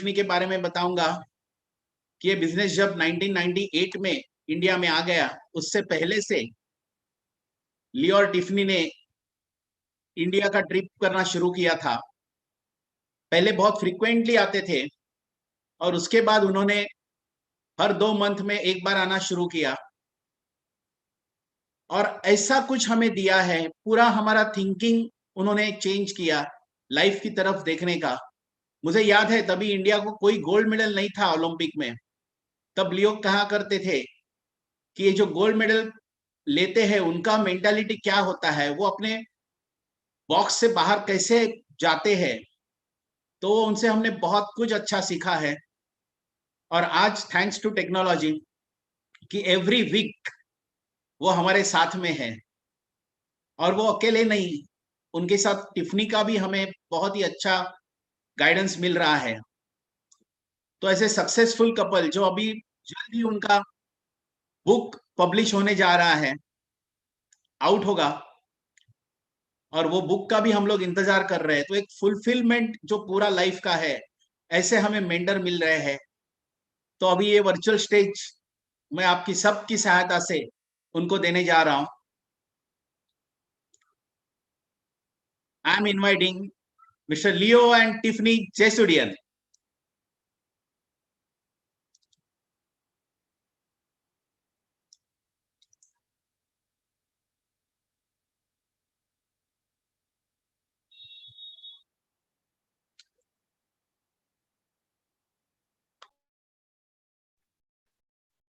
Tiffany के बारे में बताऊंगा कि ये बिजनेस जब 1998 में इंडिया में आ गया, उससे पहले से लियो और टिफनी ने इंडिया का ट्रिप करना शुरू किया था। पहले बहुत फ्रिक्वेंटली आते थे और उसके बाद उन्होंने हर 2 मंथ में एक बार आना शुरू किया और ऐसा कुछ हमें दिया है, पूरा हमारा थिंकिंग उन्होंने चेंज किया लाइफ की तरफ देखने का। मुझे याद है तभी इंडिया को कोई गोल्ड मेडल नहीं था ओलंपिक में, तब लियो कहा करते थे कि ये जो गोल्ड मेडल लेते हैं उनका मेंटालिटी क्या होता है, वो अपने बॉक्स से बाहर कैसे जाते हैं। तो उनसे हमने बहुत कुछ अच्छा सीखा है। और आज थैंक्स टू टेक्नोलॉजी कि एवरी वीक वो हमारे साथ में है और वो अकेले नहीं, उनके साथ टिफनी का भी हमें बहुत ही अच्छा गाइडेंस मिल रहा है। तो ऐसे सक्सेसफुल कपल जो अभी जल्द ही उनका बुक पब्लिश होने जा रहा है, आउट होगा, और वो बुक का भी हम लोग इंतजार कर रहे हैं, तो एक फुलफिलमेंट जो पूरा लाइफ का है, ऐसे हमें मेंटर मिल रहे हैं। तो अभी ये वर्चुअल स्टेज मैं आपकी सबकी सहायता से उनको देने जा रहा हूं। I am inviting mister Leo and Tiffany Jesudian.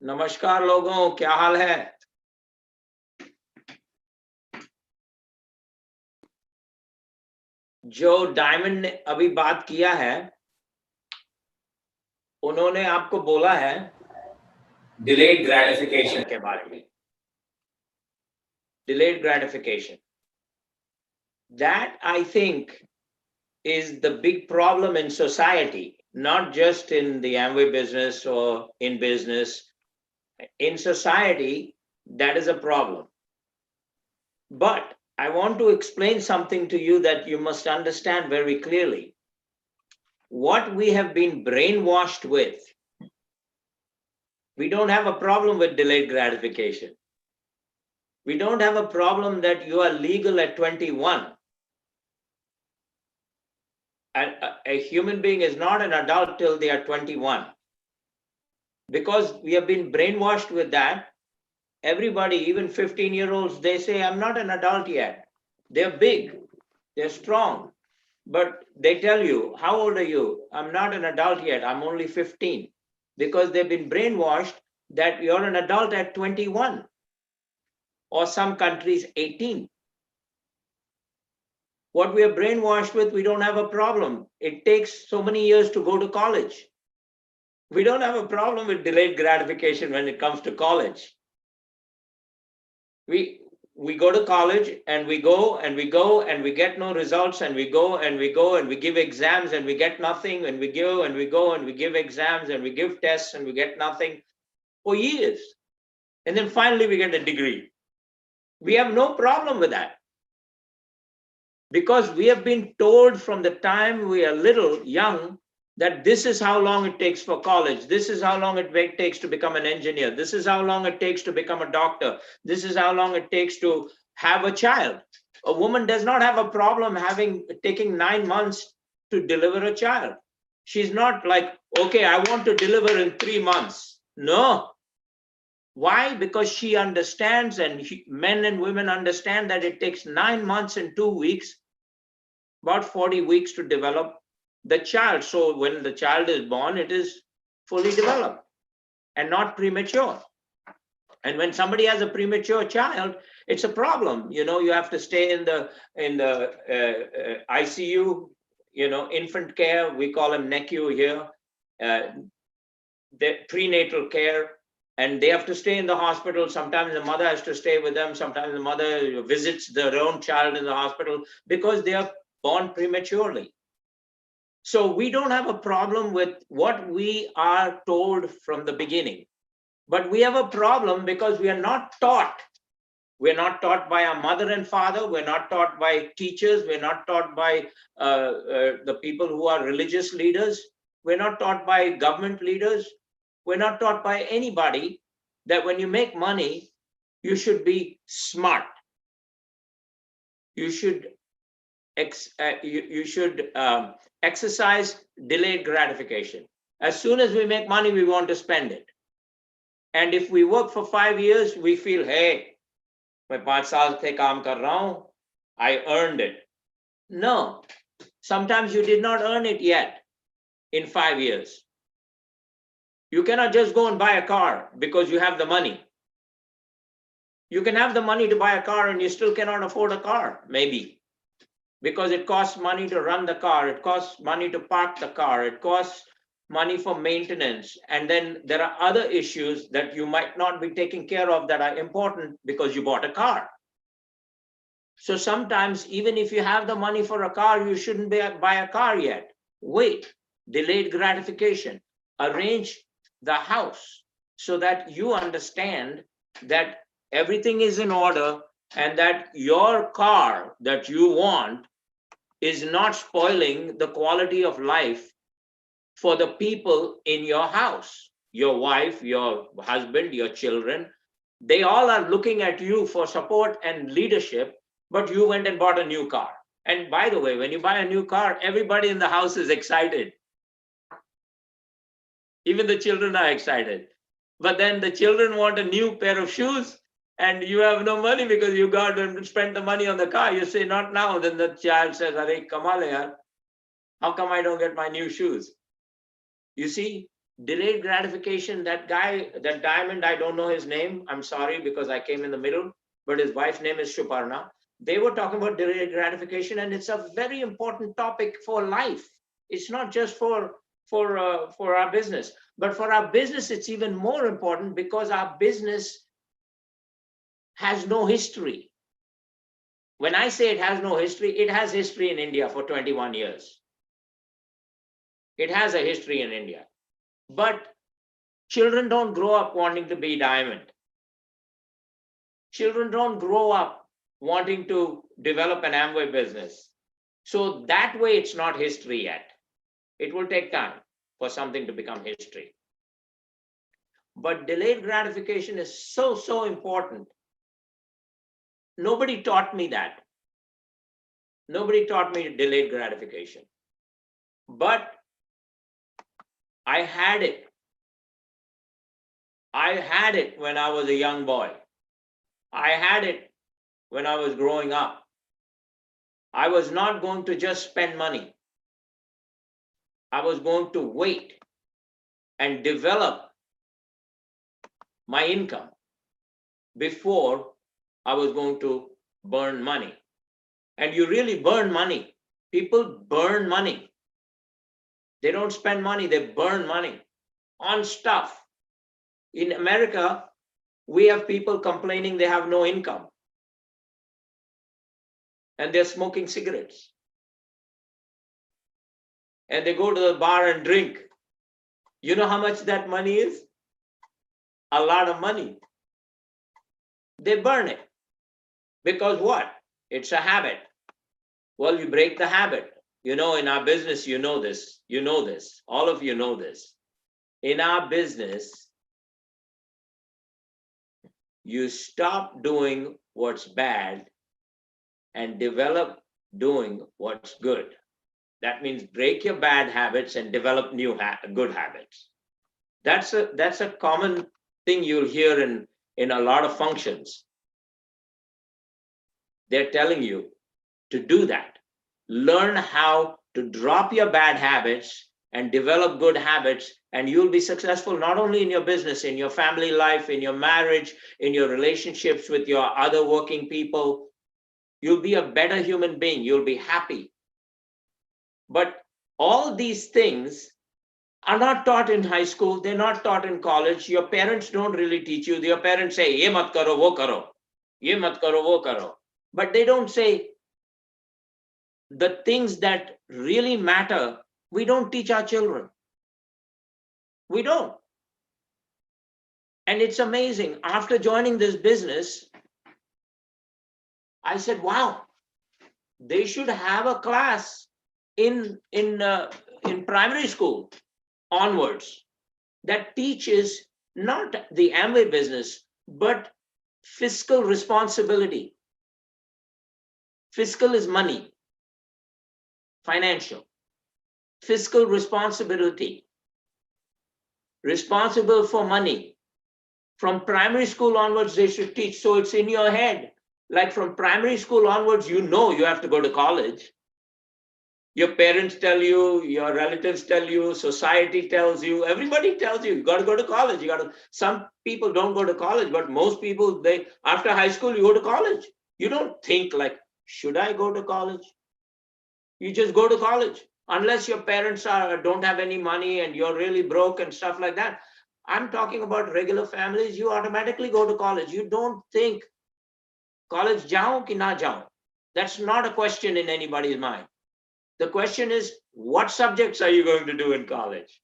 नमस्कार लोगों, क्या हाल है? जो डायमंड ने अभी बात किया है, उन्होंने आपको बोला है डिलेड ग्रेटिफिकेशन के बारे में। Delayed gratification, that I think is the big problem in society, not just in the Amway business or in business. In society, that is a problem. But I want to explain something to you that you must understand very clearly. What we have been brainwashed with, we don't have a problem with delayed gratification. We don't have a problem that you are legal at 21. A human being is not an adult till they are 21. Because we have been brainwashed with that. Everybody, even 15-year-olds, they say, I'm not an adult yet. They're big, they're strong. But they tell you, how old are you? I'm not an adult yet, I'm only 15. Because they've been brainwashed that you're an adult at 21. Or some countries, 18. What we are brainwashed with, we don't have a problem. It takes so many years to go to college. We don't have a problem with delayed gratification when it comes to college. We go to college and we go and we go and we get no results, and we go and we go and we give exams and we get nothing, and we go and we go and we give exams and we give tests and we get nothing for years. And then finally we get a degree. We have no problem with that. Because we have been told from the time we are little, young, that this is how long it takes for college. This is how long it takes to become an engineer. This is how long it takes to become a doctor. This is how long it takes to have a child. A woman does not have a problem taking 9 months to deliver a child. She's not like, okay, I want to deliver in 3 months. No. Why? Because she understands, and men and women understand, that it takes 9 months and 2 weeks, about 40 weeks to develop the child. So when the child is born, it is fully developed and not premature. And when somebody has a premature child, it's a problem. You know, you have to stay in the ICU, you know, infant care. We call them NICU here, the prenatal care. And they have to stay in the hospital. Sometimes the mother has to stay with them. Sometimes the mother visits their own child in the hospital because they are born prematurely. So we don't have a problem with what we are told from the beginning. But we have a problem because we are not taught. We're not taught by our mother and father. We're not taught by teachers. We're not taught by the people who are religious leaders. We're not taught by government leaders. We're not taught by anybody that when you make money, you should be smart. You should exercise delayed gratification. As soon as we make money, we want to spend it. And if we work for 5 years, we feel, hey, मैं 5 साल से काम कर रहा हूं, I earned it. No, sometimes you did not earn it yet in 5 years. You cannot just go and buy a car because you have the money. You can have the money to buy a car and you still cannot afford a car, maybe. Because it costs money to run the car, it costs money to park the car, it costs money for maintenance. And then there are other issues that you might not be taking care of that are important because you bought a car. So sometimes, even if you have the money for a car, you shouldn't buy a car yet. Wait, delayed gratification. Arrange the house so that you understand that everything is in order and that your car that you want is not spoiling the quality of life for the people in your house, your wife, your husband, your children. They all are looking at you for support and leadership, but you went and bought a new car. And by the way, when you buy a new car, everybody in the house is excited. Even the children are excited. But then the children want a new pair of shoes and you have no money because you got and spent the money on the car. You say, not now. Then the child says, Arey, kamal hai yaar. How come I don't get my new shoes? You see, delayed gratification, that guy, that diamond, I don't know his name. I'm sorry because I came in the middle, but his wife's name is Shuparna. They were talking about delayed gratification, and it's a very important topic for life. It's not just for our business, but for our business, it's even more important because our business has no history. When I say it has no history, it has history in India for 21 years. It has a history in India. But children don't grow up wanting to be diamond. Children don't grow up wanting to develop an Amway business. So that way, it's not history yet. It will take time for something to become history. But delayed gratification is so, so important. Nobody taught me that. Nobody taught me delayed gratification. But I had it. I had it when I was a young boy. I had it when I was growing up. I was not going to just spend money. I was going to wait and develop my income before I was going to burn money. And you really burn money. People burn money. They don't spend money, they burn money on stuff. In America, we have people complaining they have no income. And they're smoking cigarettes. And they go to the bar and drink. You know how much that money is? A lot of money. They burn it. Because what? It's a habit. Well, you break the habit. You know, in our business, you know this. You know this. All of you know this. In our business, you stop doing what's bad and develop doing what's good. That means break your bad habits and develop new good habits. That's a common thing you'll hear in a lot of functions. They're telling you to do that. Learn how to drop your bad habits and develop good habits, and you'll be successful not only in your business, in your family life, in your marriage, in your relationships with your other working people. You'll be a better human being. You'll be happy. But all these things are not taught in high school. They're not taught in college. Your parents don't really teach you. Your parents say, ye mat karo, wo karo. Ye mat karo, wo karo. But they don't say the things that really matter. We don't teach our children. We don't. And it's amazing. After joining this business, I said, wow, they should have a class in primary school onwards that teaches not the Amway business, but fiscal responsibility. Fiscal is money, financial. Fiscal responsibility, responsible for money. From primary school onwards, they should teach. So it's in your head. Like from primary school onwards, you know you have to go to college. Your parents tell you, your relatives tell you, society tells you, everybody tells you, you got to go to college. You got to. Some people don't go to college, but most people, they after high school, you go to college. You don't think like, should I go to college? You just go to college, unless your parents don't have any money and you're really broke and stuff like that. I'm talking about regular families. You automatically go to college. You don't think college jaun ki na jaun. That's not a question in anybody's mind. The question is, what subjects are you going to do in college?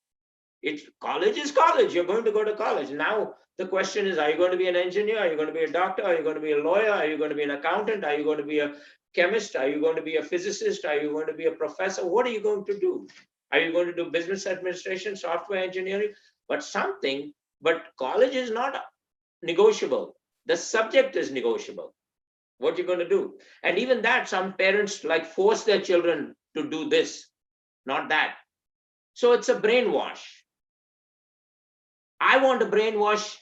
College is college. You're going to go to college. Now the question is, are you going to be an engineer? Are you going to be a doctor? Are you going to be a lawyer? Are you going to be an accountant? Are you going to be a chemist? Are you going to be a physicist? Are you going to be a professor? What are you going to do? Are you going to do business administration, software engineering? But college is not negotiable. The subject is negotiable. What you're going to do. And even that, some parents like force their children to do this, not that. So it's a brainwash. I want to brainwash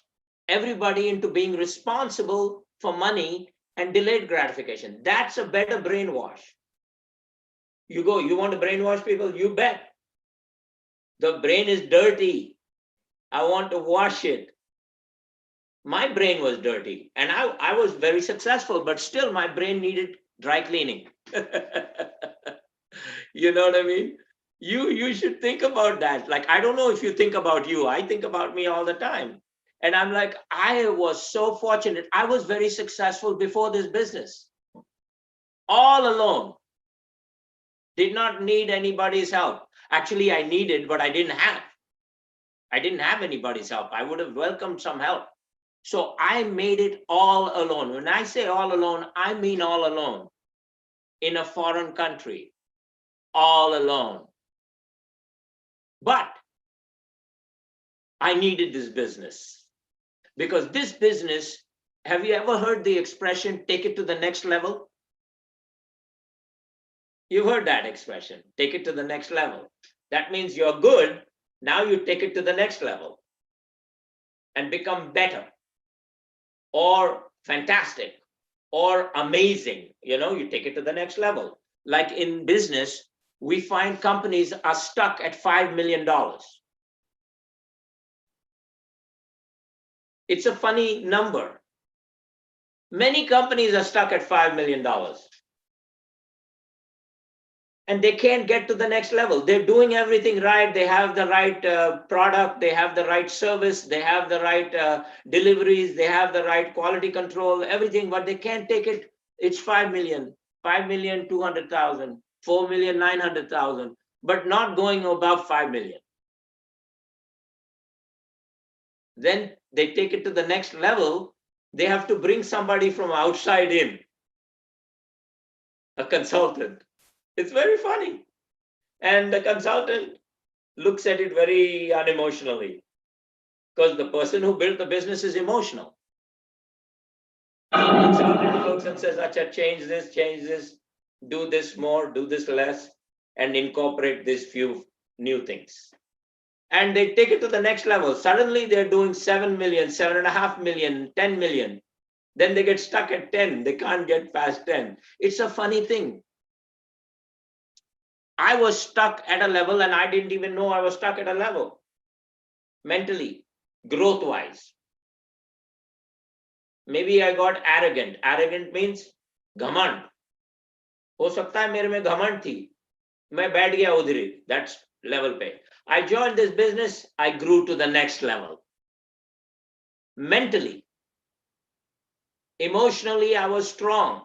everybody into being responsible for money and delayed gratification. That's a better brainwash. You want to brainwash people? You bet. The brain is dirty. I want to wash it. My brain was dirty and I was very successful, but still my brain needed dry cleaning. You know what I mean? You should think about that. Like, I don't know if you think about you. I think about me all the time. And I'm like, I was so fortunate. I was very successful before this business. All alone. Did not need anybody's help. Actually, I needed, but I didn't have. I didn't have anybody's help. I would have welcomed some help. So I made it all alone. When I say all alone, I mean all alone. In a foreign country. All alone. But I needed this business. Because this business, have you ever heard the expression, take it to the next level? You've heard that expression, take it to the next level. That means you're good. Now you take it to the next level and become better or fantastic or amazing. You know, you take it to the next level. Like in business, we find companies are stuck at $5 million. It's a funny number. Many companies are stuck at $5 million. And they can't get to the next level. They're doing everything right. They have the right product. They have the right service. They have the right deliveries. They have the right quality control, everything, but they can't take it. It's 5 million, 5,200,000, 4,900,000, but not going above 5 million. Then they take it to the next level. They have to bring somebody from outside in, a consultant. It's very funny. And the consultant looks at it very unemotionally because the person who built the business is emotional. He looks and says, Acha, change this, do this more, do this less, and incorporate these few new things. And they take it to the next level. Suddenly they're doing 7 million, 7.5 million, 10 million. Then they get stuck at 10. They can't get past 10. It's a funny thing. I was stuck at a level and I didn't even know I was stuck at a level. Mentally, growth-wise. Maybe I got arrogant. Arrogant means घमंड. हो सकता है मेरे में घमंड थी. मैं बैठ गया उधर. That's level पे. I joined this business. I grew to the next level. Mentally. Emotionally, I was strong.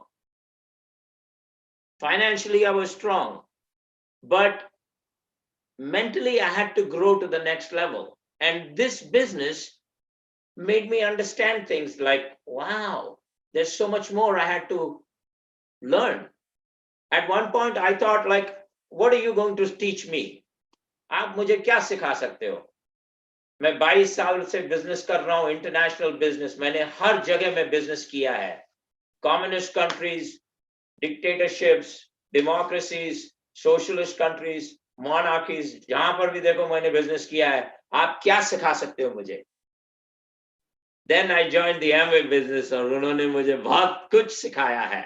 Financially, I was strong. But mentally, I had to grow to the next level. And this business made me understand things like, wow, there's so much more I had to learn. At one point, I thought like, what are you going to teach me? आप मुझे क्या सिखा सकते हो? मैं 22 साल से business कर रहा हूं, इंटरनेशनल बिजनेस, मैंने हर जगह में बिजनेस किया है, communist countries, dictatorships, democracies, socialist countries, monarchies, जहां पर भी देखो मैंने बिजनेस किया है, आप क्या सिखा सकते हो मुझे? Then I joined the Amway business और उन्होंने मुझे बहुत कुछ सिखाया है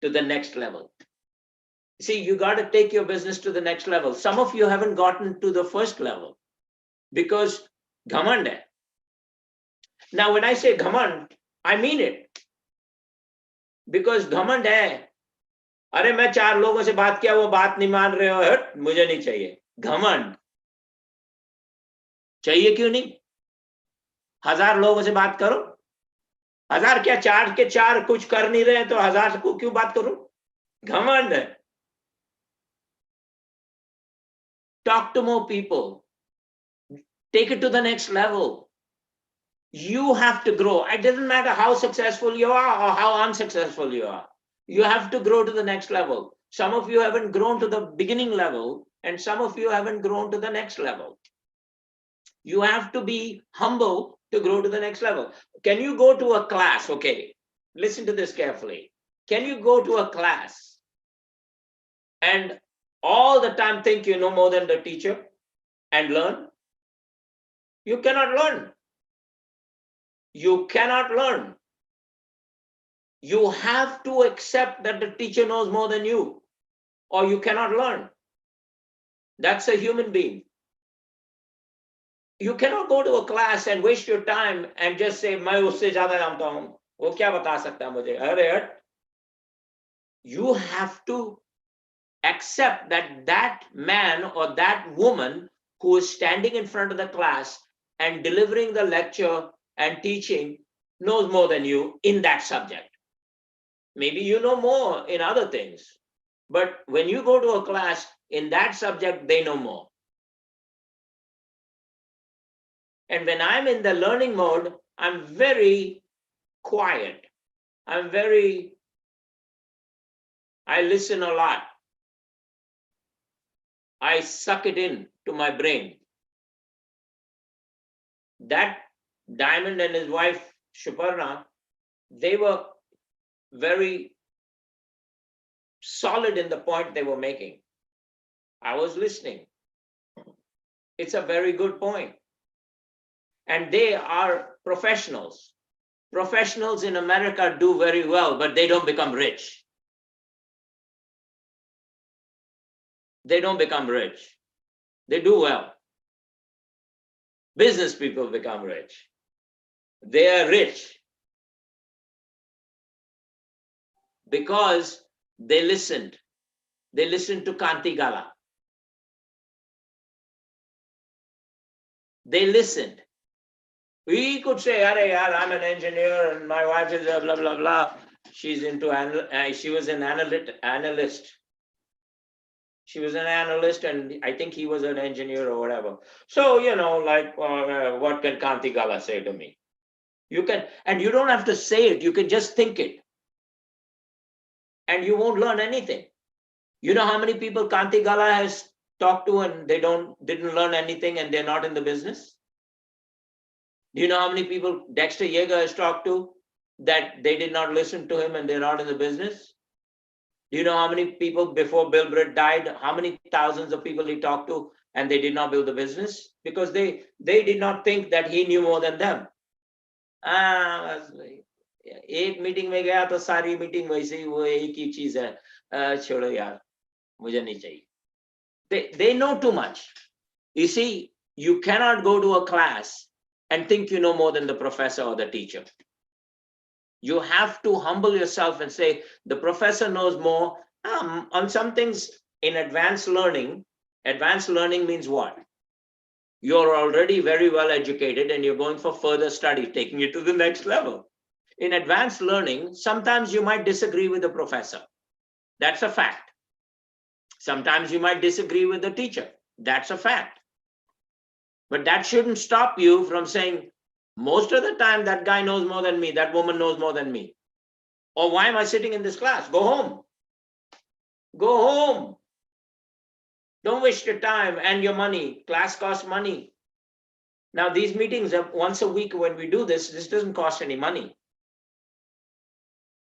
to the next level. See, you got to take your business to the next level. Some of you haven't gotten to the first level because घमंड है. Now, when I say घमंड, I mean it. Because घमंड है. अरे मैं 4 लोगों से बात किया, वो बात नहीं मान रहे हो, हट, मुझे नहीं चाहिए. घमंड. चाहिए क्यों नहीं? 1000 लोगों से बात करो. 1000 क्या, 4 के 4 कुछ कर नहीं रहे, तो 1000 को क्यों बात करो? घमंड है. Talk to more people. Take it to the next level. You have to grow. It doesn't matter how successful you are or how unsuccessful you are. You have to grow to the next level. Some of you haven't grown to the beginning level, and some of you haven't grown to the next level. You have to be humble to grow to the next level. Can you go to a class? Okay, listen to this carefully. Can you go to a class and all the time think you know more than the teacher and learn? You cannot learn. You cannot learn. You have to accept that the teacher knows more than you, or you cannot learn. That's a human being. You cannot go to a class and waste your time and just say, मैं उससे ज़्यादा जानता हूँ, वो क्या बता सकता है मुझे? अरे हट. You have to accept that that man or that woman who is standing in front of the class and delivering the lecture and teaching knows more than you in that subject. Maybe you know more in other things, but when you go to a class in that subject, they know more. And when I'm in the learning mode, I'm very quiet. I listen a lot. I suck it in to my brain. That Diamond and his wife, Shuparna, they were very solid in the point they were making. I was listening. It's a very good point. And they are professionals. Professionals in America do very well, but they don't become rich. They don't become rich. They do well. Business people become rich. They are rich because they listened. They listened to Kanti Gala. They listened. We could say, "Arey yaar, I'm an engineer and my wife is a blah blah blah. She's into she was an analyst. She was an analyst, and I think he was an engineer or whatever. So like what can Kanti Gala say to me? You can, and you don't have to say it. You can just think it, and you won't learn anything. You know how many people Kanti Gala has talked to and they didn't learn anything, and they're not in the business? Do you know how many people Dexter Yeager has talked to that they did not listen to him and they're not in the business? Do you know how many people before Bill Britt died, how many thousands of people he talked to and they did not build the business? Because they did not think that he knew more than them. एक meeting में गया तो सारी meeting वैसे ही वो एक ही चीज है, छोड़ो यार, मुझे नहीं चाहिए. They know too much. You see, you cannot go to a class and think you know more than the professor or the teacher. You have to humble yourself and say, the professor knows more. On some things in advanced learning means what? You're already very well educated and you're going for further study, taking it to the next level. In advanced learning, sometimes you might disagree with the professor. That's a fact. Sometimes you might disagree with the teacher. That's a fact. But that shouldn't stop you from saying, most of the time that guy knows more than me, that woman knows more than me. Or why am I sitting in this class? Go home. Go home. Don't waste your time and your money. Class costs money. Now, these meetings are once a week when we do this, this doesn't cost any money.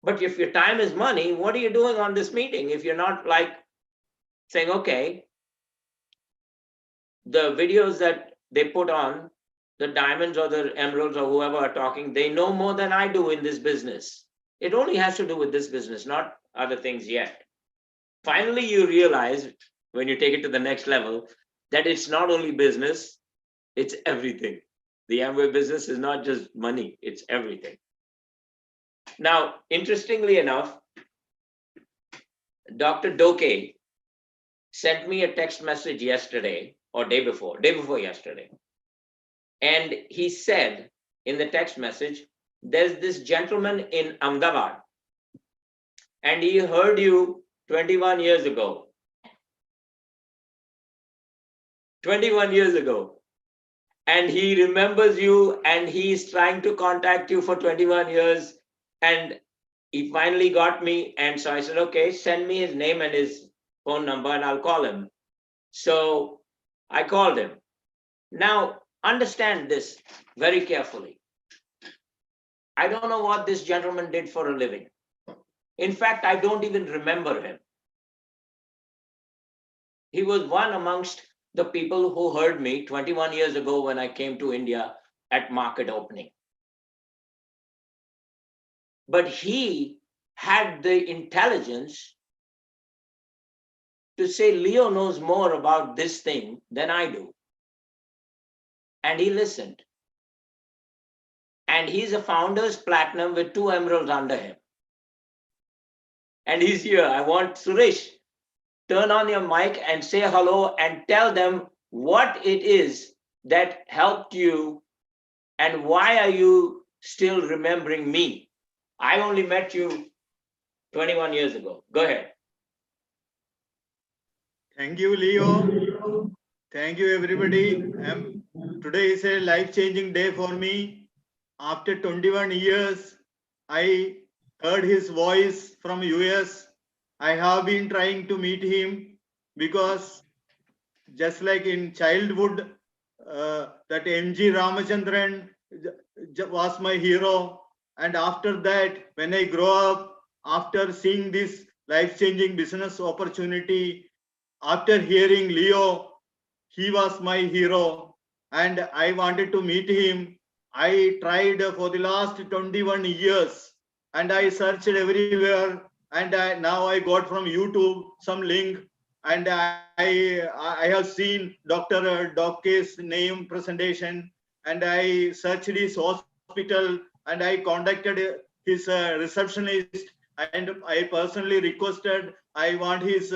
But if your time is money, what are you doing on this meeting? If you're not like saying, okay, the videos that they put on, the diamonds or the emeralds or whoever are talking, they know more than I do in this business. It only has to do with this business, not other things yet. Finally, you realize when you take it to the next level that it's not only business, it's everything. The Amway business is not just money, it's everything. Now, interestingly enough, Dr. Doke sent me a text message yesterday or day before yesterday. And he said in the text message, there's this gentleman in Ahmedabad, and he heard you 21 years ago. 21 years ago. And he remembers you, and he's trying to contact you for 21 years. And he finally got me. And so I said, okay, send me his name and his phone number and I'll call him. So I called him. Now, understand this very carefully. I don't know what this gentleman did for a living. In fact, I don't even remember him. He was one amongst the people who heard me 21 years ago when I came to India at market opening. But he had the intelligence to say, Leo knows more about this thing than I do. And he listened. And he's a founder's platinum with 2 emeralds under him. And he's here. I want Suresh, turn on your mic and say hello and tell them what it is that helped you and why are you still remembering me? I only met you 21 years ago. Go ahead. Thank you, Leo. Thank you, everybody. Today is a life-changing day for me. After 21 years, I heard his voice from US. I have been trying to meet him because just like in childhood, that MG Ramachandran was my hero. And after that, when I grow up, after seeing this life-changing business opportunity, after hearing Leo, he was my hero and I wanted to meet him. I tried for the last 21 years and I searched everywhere, and now I got from YouTube some link, and I have seen Dr. Doke's name presentation, and I searched his hospital and I contacted his receptionist, and I personally requested I want his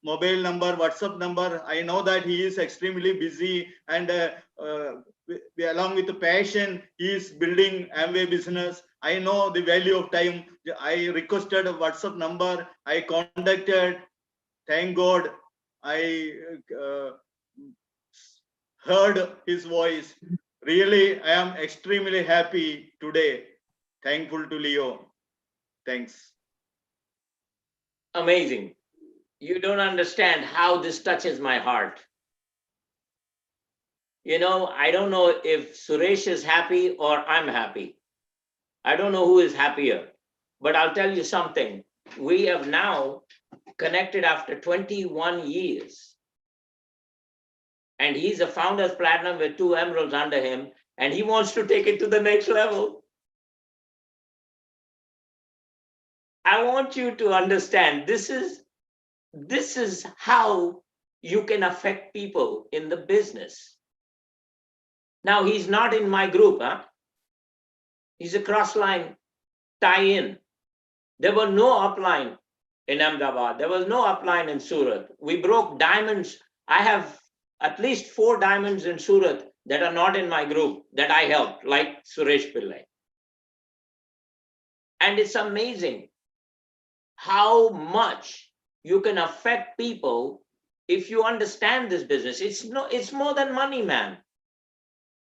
mobile number, WhatsApp number. I know that he is extremely busy, and along with the passion, he is building Amway business. I know the value of time. I requested a WhatsApp number. I contacted. Thank God, I heard his voice. Really, I am extremely happy today. Thankful to Leo. Thanks. Amazing. You don't understand how this touches my heart. You know, I don't know if Suresh is happy or I'm happy. I don't know who is happier, but I'll tell you something. We have now connected after 21 years. And he's a founder's platinum with 2 emeralds under him, and he wants to take it to the next level. I want you to understand this is how you can affect people in the business. Now, he's not in my group, huh? He's a cross-line tie-in. There was no upline in Ahmedabad. There was no upline in Surat. We broke diamonds. I have at least 4 diamonds in Surat that are not in my group that I helped, like Suresh Pillai. And it's amazing how much you can affect people if you understand this business. It's more than money, man.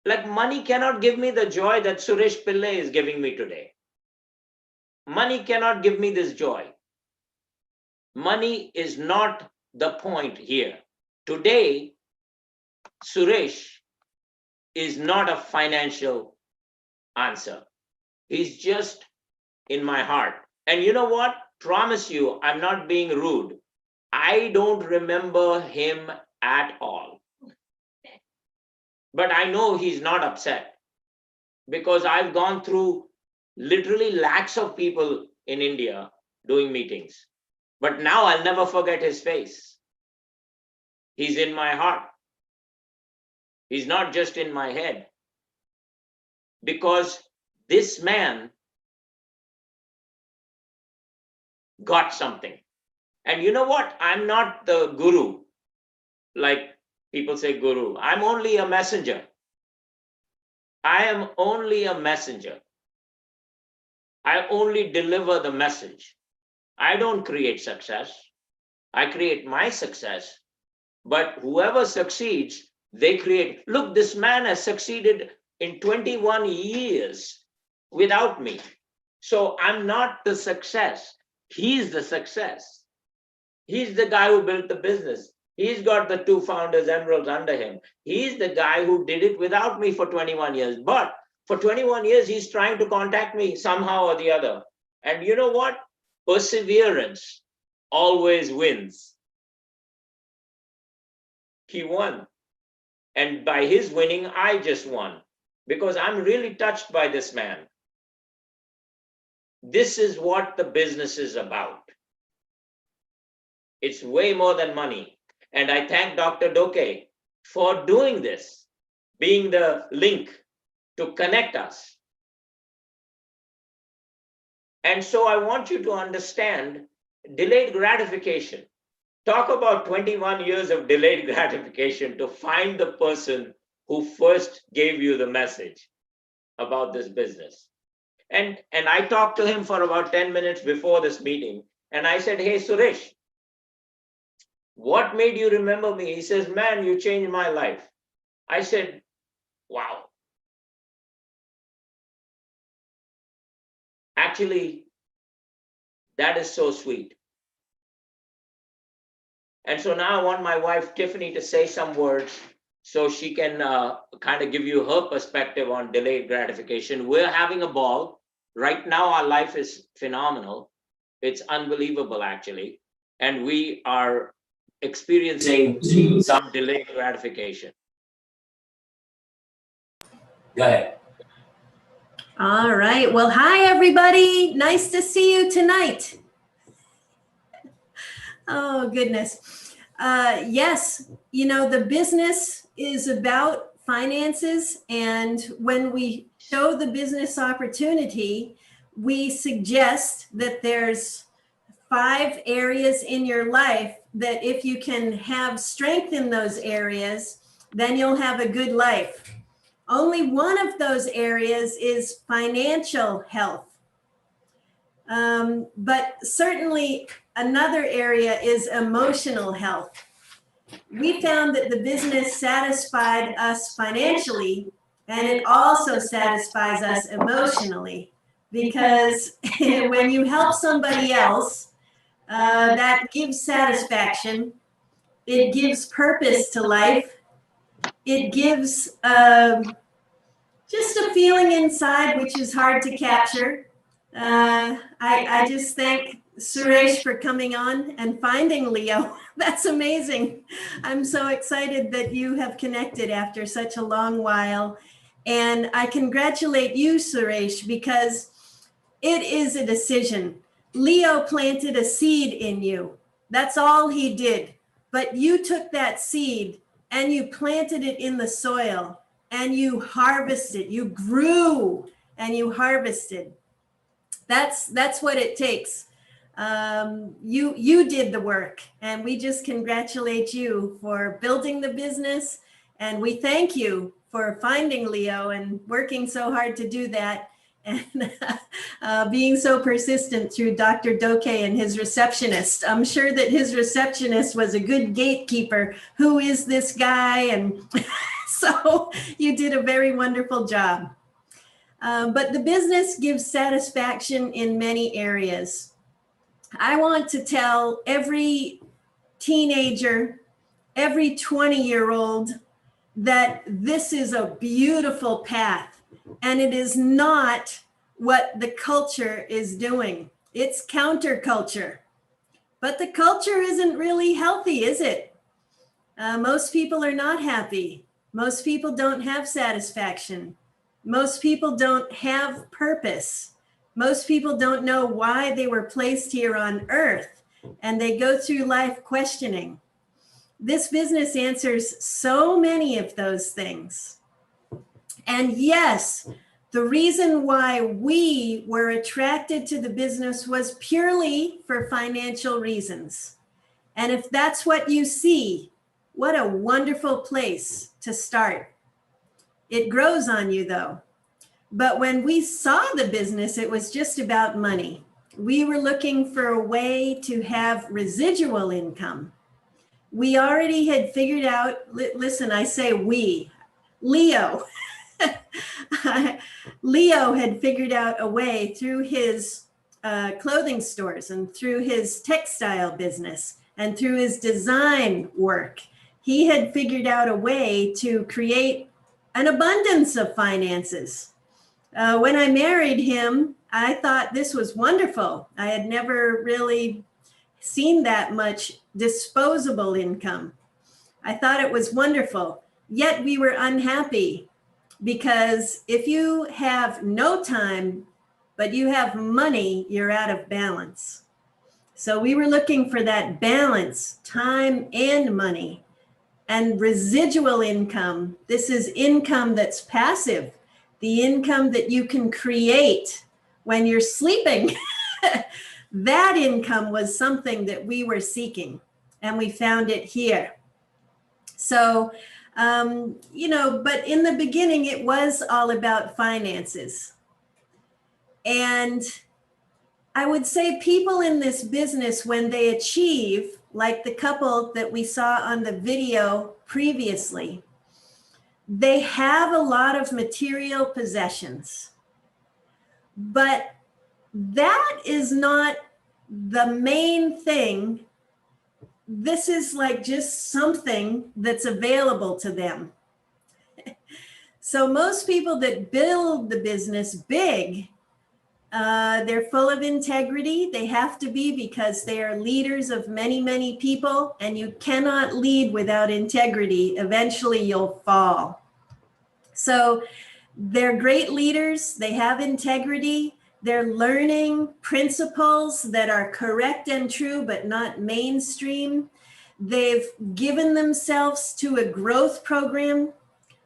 Like, money cannot give me the joy that Suresh Pillai is giving me today. Money cannot give me this joy. Money is not the point here. Today, Suresh is not a financial answer. He's just in my heart. And you know what? Promise you, I'm not being rude. I don't remember him at all. But I know he's not upset because I've gone through literally lakhs of people in India doing meetings. But now I'll never forget his face. He's in my heart. He's not just in my head. Because this man got something. And you know what? I'm not the guru, like people say guru. I'm only a messenger. I am only a messenger. I only deliver the message. I don't create success. I create my success. But whoever succeeds, they create. Look, this man has succeeded in 21 years without me. So I'm not the success. He's the success. He's the guy who built the business. He's got the 2 founders emeralds under him. He's the guy who did it without me for 21 years. But for 21 years, he's trying to contact me somehow or the other. And you know what? Perseverance always wins. He won. And by his winning, I just won. Because I'm really touched by this man. This is what the business is about. It's way more than money. And I thank Dr. Doke for doing this, being the link to connect us. And so I want you to understand delayed gratification. Talk about 21 years of delayed gratification to find the person who first gave you the message about this business. And I talked to him for about 10 minutes before this meeting. And I said, hey, Suresh, what made you remember me? He says, man, you changed my life. I said, wow. Actually, that is so sweet. And so now I want my wife, Tiffany, to say some words so she can kind of give you her perspective on delayed gratification. We're having a ball. Right now, our life is phenomenal. It's unbelievable, actually. And we are experiencing some delayed gratification. Go ahead. All right. Well, hi, everybody. Nice to see you tonight. Oh, goodness. Yes, you know, the business is about finances. And when we show the business opportunity, we suggest that there's 5 areas in your life that if you can have strength in those areas, then you'll have a good life. Only one of those areas is financial health. But certainly another area is emotional health. We found that the business satisfied us financially, and it also satisfies us emotionally, because when you help somebody else, that gives satisfaction. It gives purpose to life. It gives just a feeling inside which is hard to capture. I just thank Suresh for coming on and finding Leo. That's amazing. I'm so excited that you have connected after such a long while. And I congratulate you, Suresh, because it is a decision. Leo planted a seed in you. That's all he did. But you took that seed and you planted it in the soil and you harvested. You grew and you harvested. That's what it takes. You did the work, and we just congratulate you for building the business, and we thank you for finding Leo and working so hard to do that, and being so persistent through Dr. Doke and his receptionist. I'm sure that his receptionist was a good gatekeeper. Who is this guy? And so you did a very wonderful job. But the business gives satisfaction in many areas. I want to tell every teenager, every 20-year-old that this is a beautiful path, and it is not what the culture is doing. It's counterculture. But the culture isn't really healthy, is it? Most people are not happy. Most people don't have satisfaction. Most people don't have purpose. Most people don't know why they were placed here on earth, and they go through life questioning. This business answers so many of those things. And yes, the reason why we were attracted to the business was purely for financial reasons. And if that's what you see, what a wonderful place to start. It grows on you though. But when we saw the business, it was just about money. We were looking for a way to have residual income. We already had figured out, listen, I say we, Leo. Leo had figured out a way through his clothing stores and through his textile business and through his design work. He had figured out a way to create an abundance of finances. When I married him, I thought this was wonderful. I had never really seen that much disposable income. I thought it was wonderful, yet we were unhappy because if you have no time, but you have money, you're out of balance. So we were looking for that balance, time and money, and residual income. This is income that's passive, the income that you can create when you're sleeping. That income was something that we were seeking, and we found it here. So, but in the beginning, it was all about finances. And I would say people in this business, when they achieve, like the couple that we saw on the video previously, they have a lot of material possessions. But that is not the main thing. This is like just something that's available to them. So most people that build the business big, they're full of integrity. They have to be, because they are leaders of many, many people, and you cannot lead without integrity. Eventually you'll fall. So they're great leaders. They have integrity. They're learning principles that are correct and true, but not mainstream. They've given themselves to a growth program,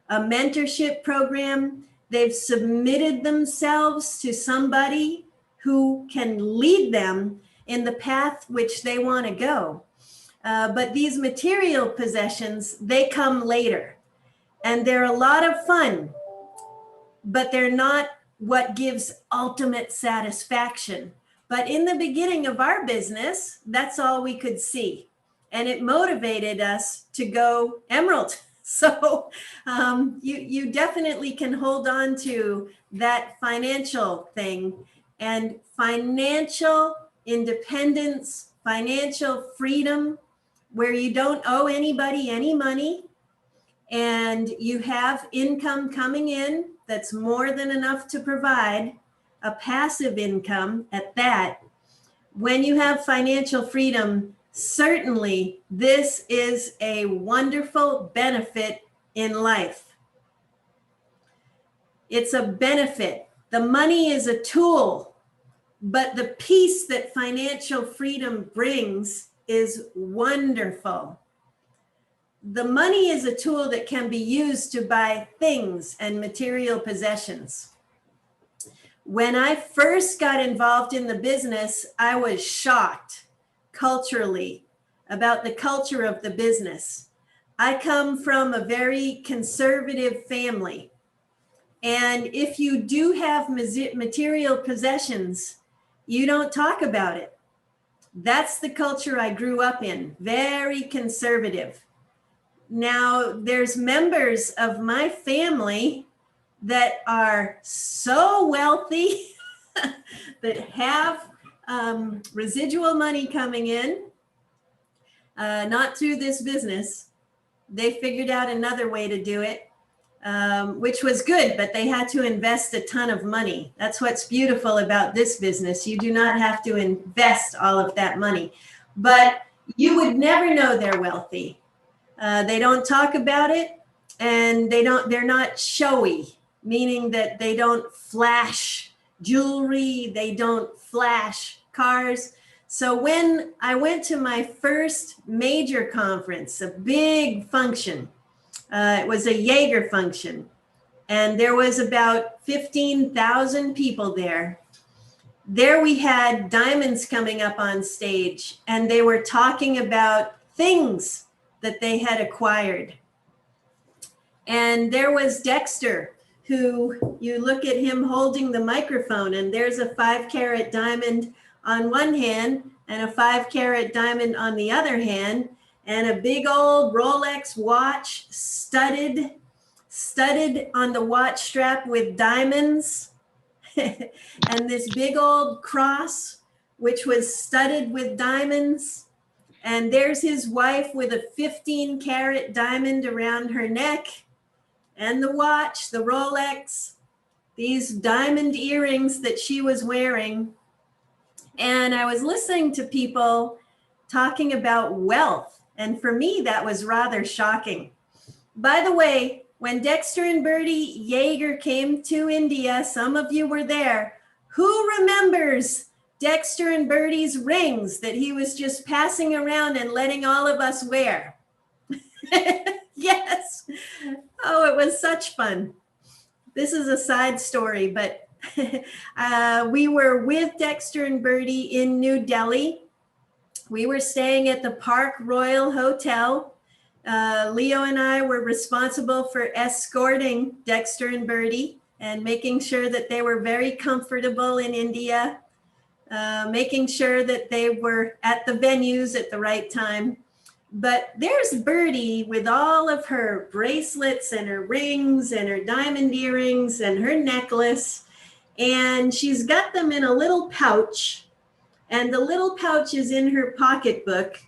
a mentorship program. They've submitted themselves to somebody who can lead them in the path which they want to go. But these material possessions, they come later. And they're a lot of fun, but they're not what gives ultimate satisfaction. But in the beginning of our business, that's all we could see. And it motivated us to go emerald. So you definitely can hold on to that financial thing, and financial independence, financial freedom, where you don't owe anybody any money, and you have income coming in that's more than enough to provide, a passive income at that. When you have financial freedom, certainly this is a wonderful benefit in life. It's a benefit. The money is a tool, but the peace that financial freedom brings is wonderful. The money is a tool that can be used to buy things and material possessions. When I first got involved in the business, I was shocked culturally about the culture of the business. I come from a very conservative family. And if you do have material possessions, you don't talk about it. That's the culture I grew up in, very conservative. Now, there's members of my family that are so wealthy that have residual money coming in, not through this business, They figured out another way to do it, which was good, but they had to invest a ton of money. That's what's beautiful about this business. You do not have to invest all of that money, but you would never know they're wealthy. They don't talk about it, and they're not showy, meaning that they don't flash jewelry, they don't flash cars. So when I went to my first major conference, a big function, it was a Jaeger function, and there was about 15,000 people there. There we had diamonds coming up on stage, and they were talking about things that they had acquired. And there was Dexter, who you look at him holding the microphone, and there's a 5-carat diamond on one hand and a 5-carat diamond on the other hand, and a big old Rolex watch studded on the watch strap with diamonds, and this big old cross, which was studded with diamonds. And there's his wife with a 15-carat diamond around her neck, and the watch, the Rolex, these diamond earrings that she was wearing. And I was listening to people talking about wealth. And for me, that was rather shocking. By the way, when Dexter and Bertie Jaeger came to India, some of you were there. Who remembers Dexter and Bertie's rings that he was just passing around and letting all of us wear? Yes. Oh, it was such fun. This is a side story, but we were with Dexter and Bertie in New Delhi. We were staying at the Park Royal Hotel. Leo and I were responsible for escorting Dexter and Bertie and making sure that they were very comfortable in India, making sure that they were at the venues at the right time. But there's Bertie with all of her bracelets and her rings and her diamond earrings and her necklace. And she's got them in a little pouch. And the little pouch is in her pocketbook.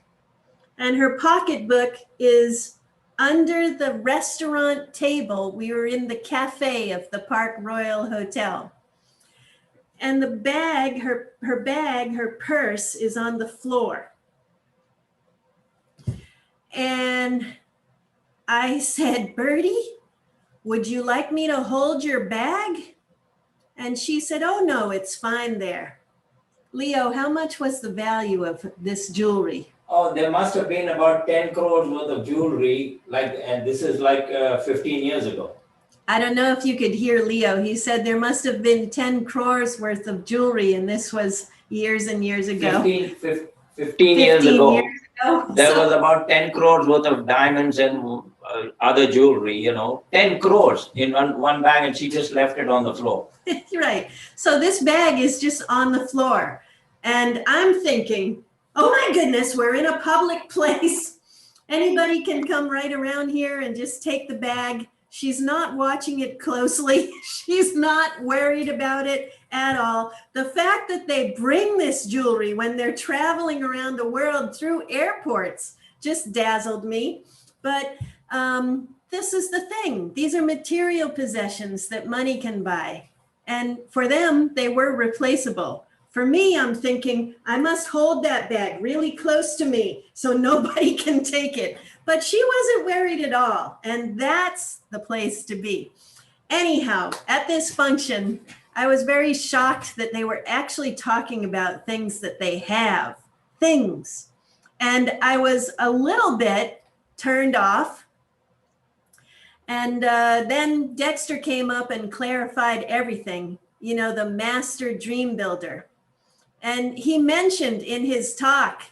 And her pocketbook is under the restaurant table. We were in the cafe of the Park Royal Hotel. And the bag, her purse is on the floor. And I said, Bertie, would you like me to hold your bag? And she said, oh no, it's fine there. Leo, how much was the value of this jewelry? Oh, there must have been about 10 crores worth of jewelry, and this is like 15 years ago. I don't know if you could hear Leo. He said there must have been 10 crores worth of jewelry, and this was years and years ago. 15 years ago. There So- was about 10 crores worth of diamonds and other jewelry, 10 crores in one bag, and she just left it on the floor. Right. So this bag is just on the floor. And I'm thinking, oh my goodness, we're in a public place. Anybody can come right around here and just take the bag. She's not watching it closely. She's not worried about it at all. The fact that they bring this jewelry when they're traveling around the world through airports just dazzled me. But this is the thing. These are material possessions that money can buy. And for them, they were replaceable. For me, I'm thinking, I must hold that bag really close to me so nobody can take it. But she wasn't worried at all. And that's the place to be. Anyhow, at this function, I was very shocked that they were actually talking about things that they have, things. And I was a little bit turned off. And then Dexter came up and clarified everything, the master dream builder. And he mentioned in his talk,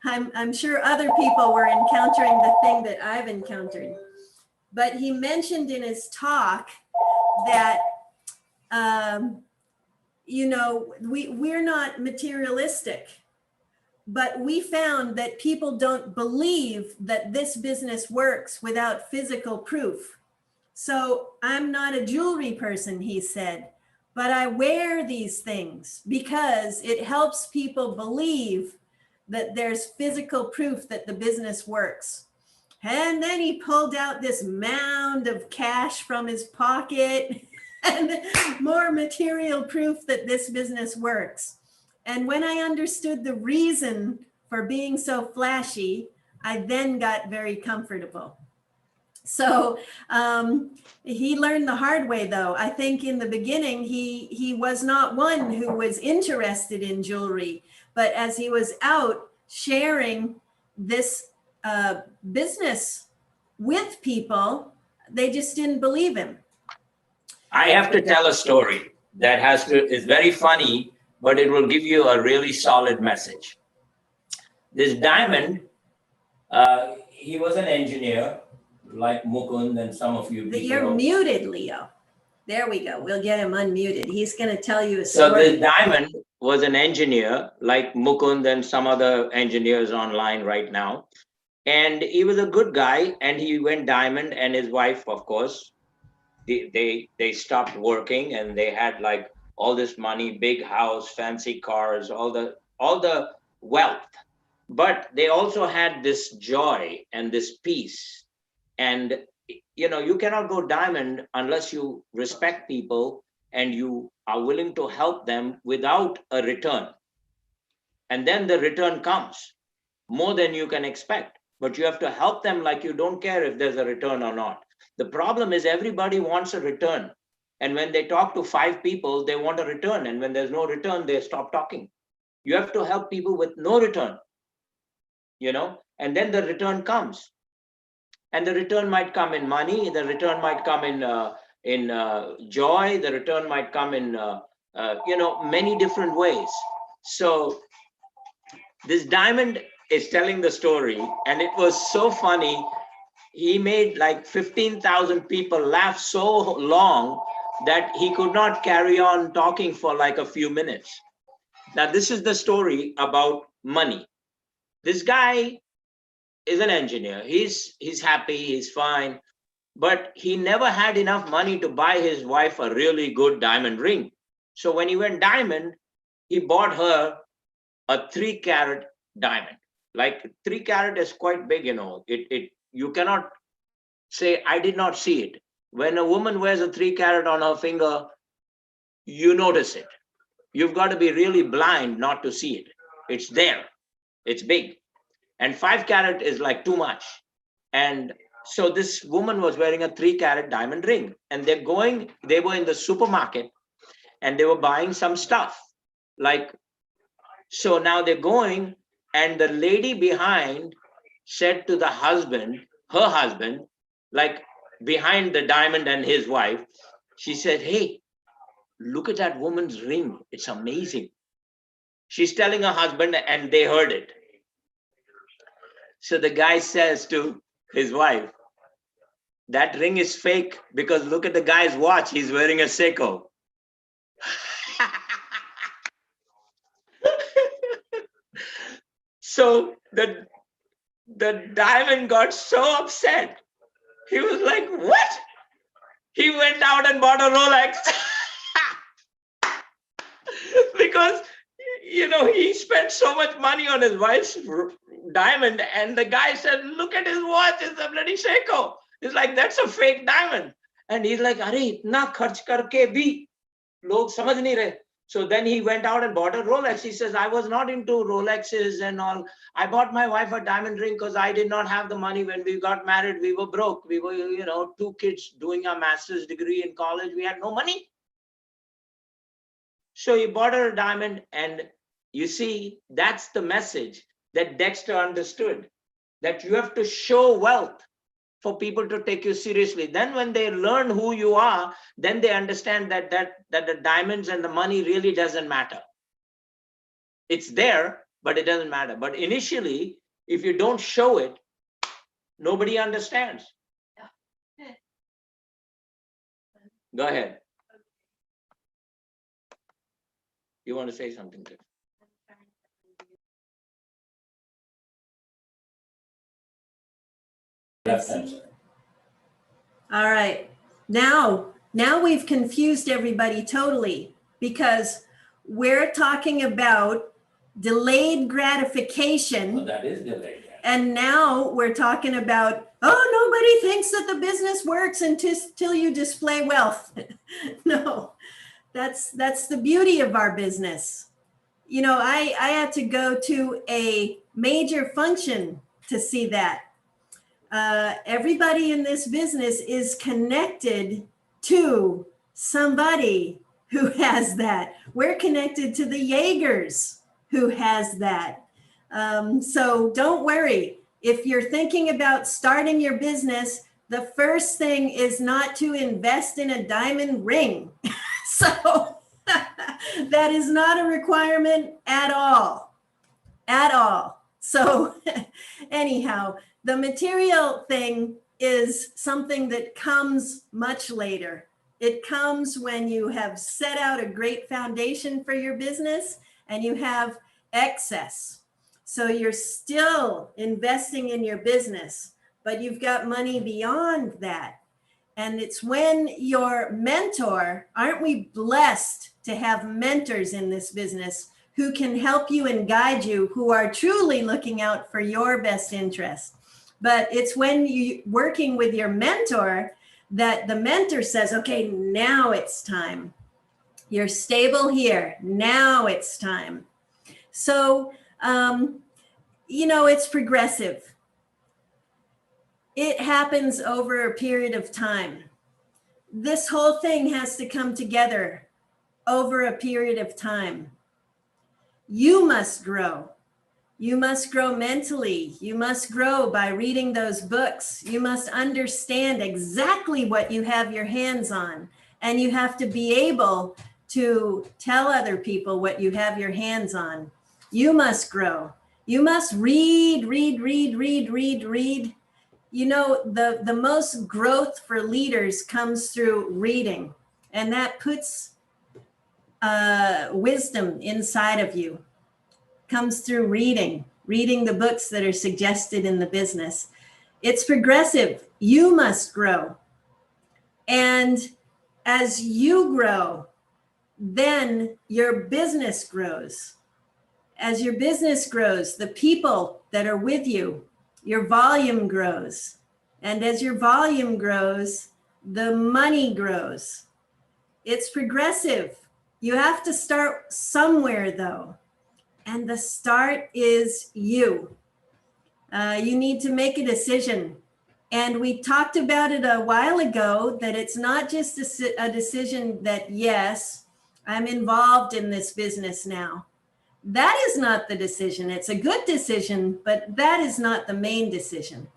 I'm sure other people were encountering the thing that I've encountered, but he mentioned in his talk that, we're not materialistic, but we found that people don't believe that this business works without physical proof. So I'm not a jewelry person, he said, but I wear these things because it helps people believe that there's physical proof that the business works. And then he pulled out this mound of cash from his pocket and more material proof that this business works. And when I understood the reason for being so flashy, I then got very comfortable. So he learned the hard way, though. I think in the beginning, he was not one who was interested in jewelry, but as he was out sharing this business with people, they just didn't believe him. I have to tell a story that is very funny, but it will give you a really solid message. This Diamond, he was an engineer like Mukund and some of you people. You're muted, Leo. There we go. We'll get him unmuted. He's going to tell you a So story. this Diamond was an engineer like Mukund and some other engineers online right now. And he was a good guy, and he went diamond, and his wife, of course, they stopped working, and they had like all this money, big house, fancy cars, all the wealth. But they also had this joy and this peace. And you cannot go diamond unless you respect people and you are willing to help them without a return. And then the return comes more than you can expect. But you have to help them like you don't care if there's a return or not. The problem is everybody wants a return. And when they talk to 5 people, they want a return. And when there's no return, they stop talking. You have to help people with no return, and then the return comes. And the return might come in money. The return might come in joy. The return might come in, many different ways. So this Diamond is telling the story, and it was so funny. He made like 15,000 people laugh so long that he could not carry on talking for like a few minutes. Now, this is the story about money. This guy is an engineer. He's happy, he's fine, but he never had enough money to buy his wife a really good diamond ring. So when he went diamond, he bought her a 3-carat diamond. Like 3 carat is quite big, you cannot say, I did not see it. When a woman wears a 3 carat on her finger, you notice it. You've got to be really blind not to see it. It's there, it's big. And 5 carat is like too much. And so this woman was wearing a 3 carat diamond ring, and they were in the supermarket and they were buying some stuff. So now they're going, and the lady behind said to her husband, like behind the Diamond and his wife, she said, hey, look at that woman's ring. It's amazing. She's telling her husband, and they heard it. So the guy says to his wife, that ring is fake because look at the guy's watch. He's wearing a Seiko. So the Diamond got so upset. He was like, what? He went out and bought a Rolex. Because, he spent so much money on his wife's diamond, and the guy said, look at his watch, it's a bloody Seiko. He's like, that's a fake diamond. And he's like, Are, itna kharch karke bhi log samajh nahi rahe. So then he went out and bought a Rolex. He says, I was not into Rolexes and all. I bought my wife a diamond ring because I did not have the money when we got married. We were broke. We were, 2 kids doing a master's degree in college. We had no money. So he bought her a diamond, and you see, that's the message that Dexter understood, that you have to show wealth for people to take you seriously. Then when they learn who you are, then they understand that the diamonds and the money really doesn't matter. It's there, but it doesn't matter. But initially, if you don't show it, nobody understands. Go ahead. You want to say something, Tiff? All right. Now we've confused everybody totally, because we're talking about delayed gratification. Well, that is delayed. And now we're talking about, oh, nobody thinks that the business works until you display wealth. No, that's the beauty of our business. You know, I had to go to a major function to see that. Everybody in this business is connected to somebody who has that. We're connected to the Jaegers who has that. So don't worry. If you're thinking about starting your business, the first thing is not to invest in a diamond ring. So that is not a requirement at all. At all. So anyhow, the material thing is something that comes much later. It comes when you have set out a great foundation for your business and you have excess. So you're still investing in your business, but you've got money beyond that. And it's when your mentor, aren't we blessed to have mentors in this business who can help you and guide you, who are truly looking out for your best interest. But it's when you're working with your mentor that the mentor says, okay, now it's time. You're stable here. Now it's time. So, you know, it's progressive. It happens over a period of time. This whole thing has to come together over a period of time. You must grow. You must grow mentally. You must grow by reading those books. You must understand exactly what you have your hands on. And you have to be able to tell other people what you have your hands on. You must grow. You must read. You know, the most growth for leaders comes through reading. And that puts wisdom inside of you. Comes through reading the books that are suggested in the business. It's progressive. You must grow. And as you grow, then your business grows. As your business grows, the people that are with you, your volume grows. And as your volume grows, the money grows. It's progressive. You have to start somewhere though. And the start is you. You need to make a decision. And we talked about it a while ago, that it's not just a decision that, yes, I'm involved in this business now. That is not the decision. It's a good decision, but that is not the main decision.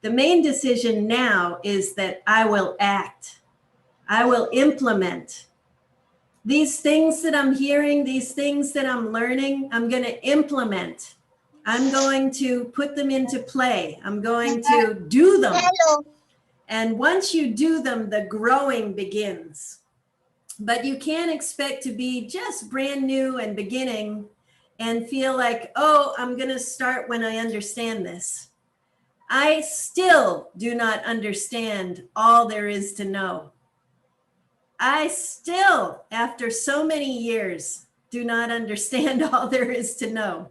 The main decision now is that I will act. I will implement. These things that I'm hearing, these things that I'm learning, I'm going to implement. I'm going to put them into play. I'm going to do them. And once you do them, the growing begins. But you can't expect to be just brand new and beginning and feel like, oh, I'm going to start when I understand this. I still do not understand all there is to know. I still, after so many years, do not understand all there is to know.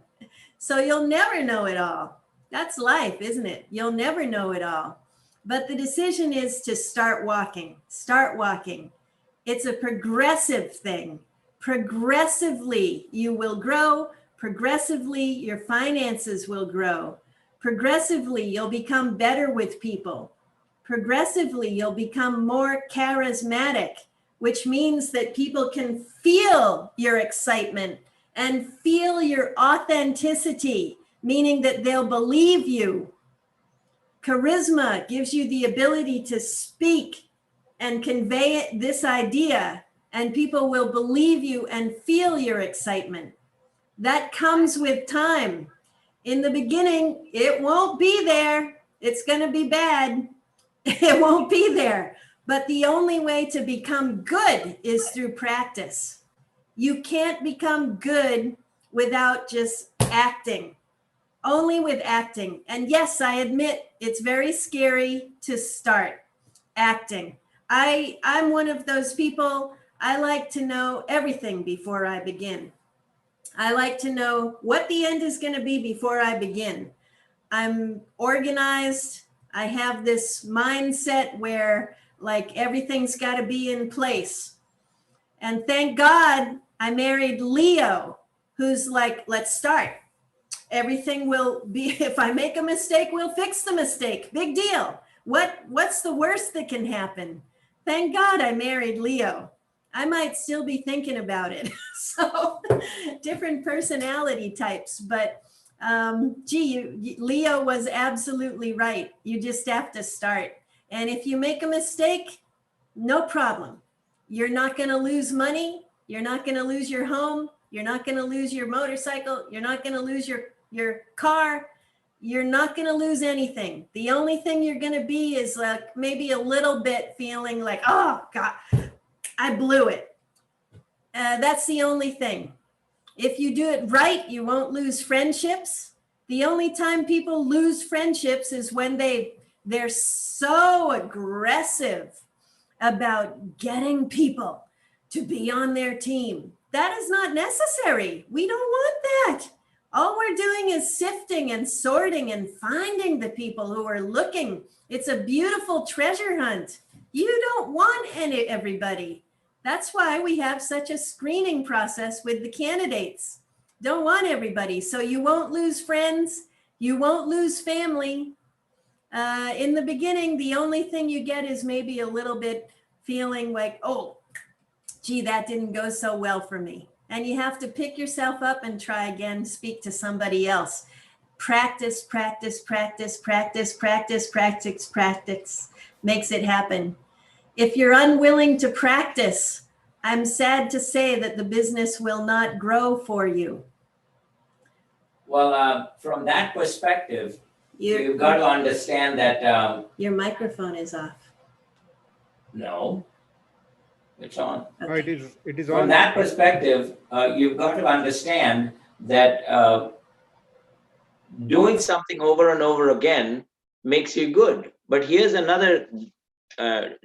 So you'll never know it all. That's life, isn't it? You'll never know it all. But the decision is to start walking. Start walking. It's a progressive thing. Progressively, you will grow. Progressively, your finances will grow. Progressively, you'll become better with people. Progressively, you'll become more charismatic, which means that people can feel your excitement and feel your authenticity, meaning that they'll believe you. Charisma gives you the ability to speak and convey this idea, and people will believe you and feel your excitement. That comes with time. In the beginning, it won't be there. It's going to be bad. It won't be there. But the only way to become good is through practice. You can't become good without just acting. Only with acting. And yes, I admit it's very scary to start acting. I'm one of those people, I like to know everything before I begin. I like to know what the end is going to be before I begin. I'm organized. I have this mindset where like everything's got to be in place. And thank God I married Leo, who's like, let's start. Everything will be, if I make a mistake, we'll fix the mistake. Big deal. What's the worst that can happen? Thank God I married Leo. I might still be thinking about it. So different personality types, but Leo was absolutely right. You just have to start. And if you make a mistake, no problem. You're not going to lose money. You're not going to lose your home. You're not going to lose your motorcycle. You're not going to lose your car. You're not going to lose anything. The only thing you're going to be is like maybe a little bit feeling like, oh God, I blew it. That's the only thing. If you do it right, you won't lose friendships. The only time people lose friendships is when they're so aggressive about getting people to be on their team. That is not necessary. We don't want that. All we're doing is sifting and sorting and finding the people who are looking. It's a beautiful treasure hunt. You don't want everybody. That's why we have such a screening process with the candidates. Don't want everybody. So you won't lose friends. You won't lose family. In the beginning, the only thing you get is maybe a little bit feeling like, oh, gee, that didn't go so well for me. And you have to pick yourself up and try again, speak to somebody else. Practice, practice, practice, practice, practice, practice, practice makes it happen. If you're unwilling to practice, I'm sad to say that the business will not grow for you. Well, from that perspective, you've got to understand that. Your microphone is off. No, it's on. Okay. It is From on. that perspective, you've got to understand that Doing something over and over again makes you good. But here's another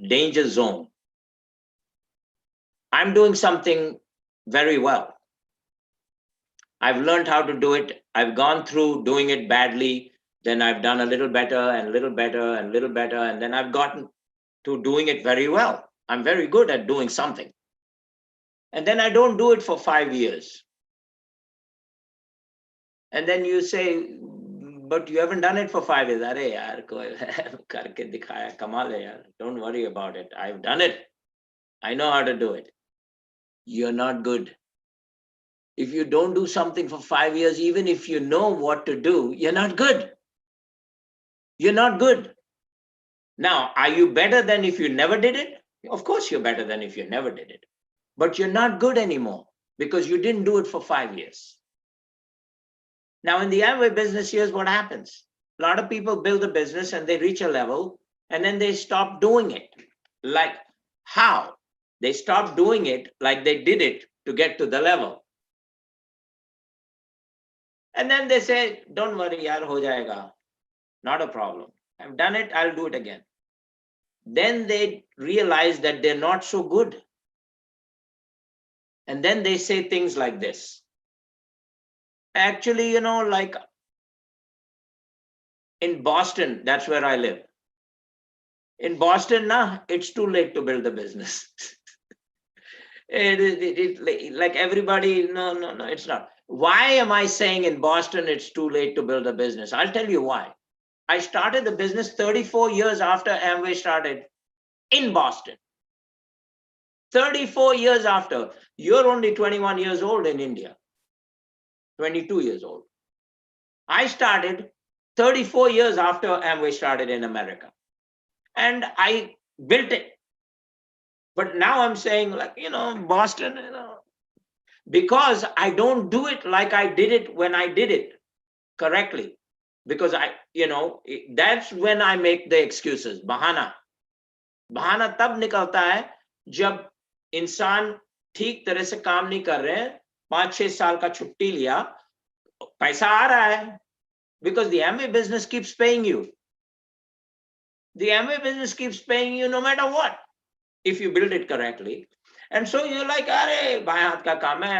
danger zone. I'm doing something very well. I've learned how to do it. I've gone through doing it badly. Then I've done a little better and a little better and a little better. And then I've gotten to doing it very well. I'm very good at doing something. And then I don't do it for 5 years. And then you say, but you haven't done it for 5 years. Arey yaar, koi karke dikhaya, kamal hai yaar. Don't worry about it. I've done it. I know how to do it. You're not good. If you don't do something for 5 years, even if you know what to do, you're not good. You're not good. Now, are you better than if you never did it? Of course, you're better than if you never did it. But you're not good anymore because you didn't do it for 5 years. Now, in the Amway business, here's what happens. A lot of people build a business and they reach a level and then they stop doing it. Like how? They stop doing it like they did it to get to the level. And then they say, don't worry, yaar, ho jayega. Not a problem. I've done it, I'll do it again. Then they realize that they're not so good. And then they say things like this. Actually, like in Boston, that's where I live. In Boston, it's too late to build a business. Like everybody, no, it's not. Why am I saying in Boston it's too late to build a business? I'll tell you why. I started the business 34 years after Amway started in Boston. 34 years after. You're only 21 years old in India. 22 years old. I started 34 years after Amway started in America. And I built it. But now I'm saying, like, Boston, because I don't do it like I did it when I did it correctly. Because that's when I make the excuses. Bahana. Bahana tab nikalta hai, jab insan ठीक तरह से काम नहीं कर रहे हैं, 5-6 साल का छुट्टी लिया, पैसा आ रहा है. Because the Amway business keeps paying you. The Amway business keeps paying you no matter what, if you build it correctly. And so you're like, "Arey, baएं हाथ का काम है.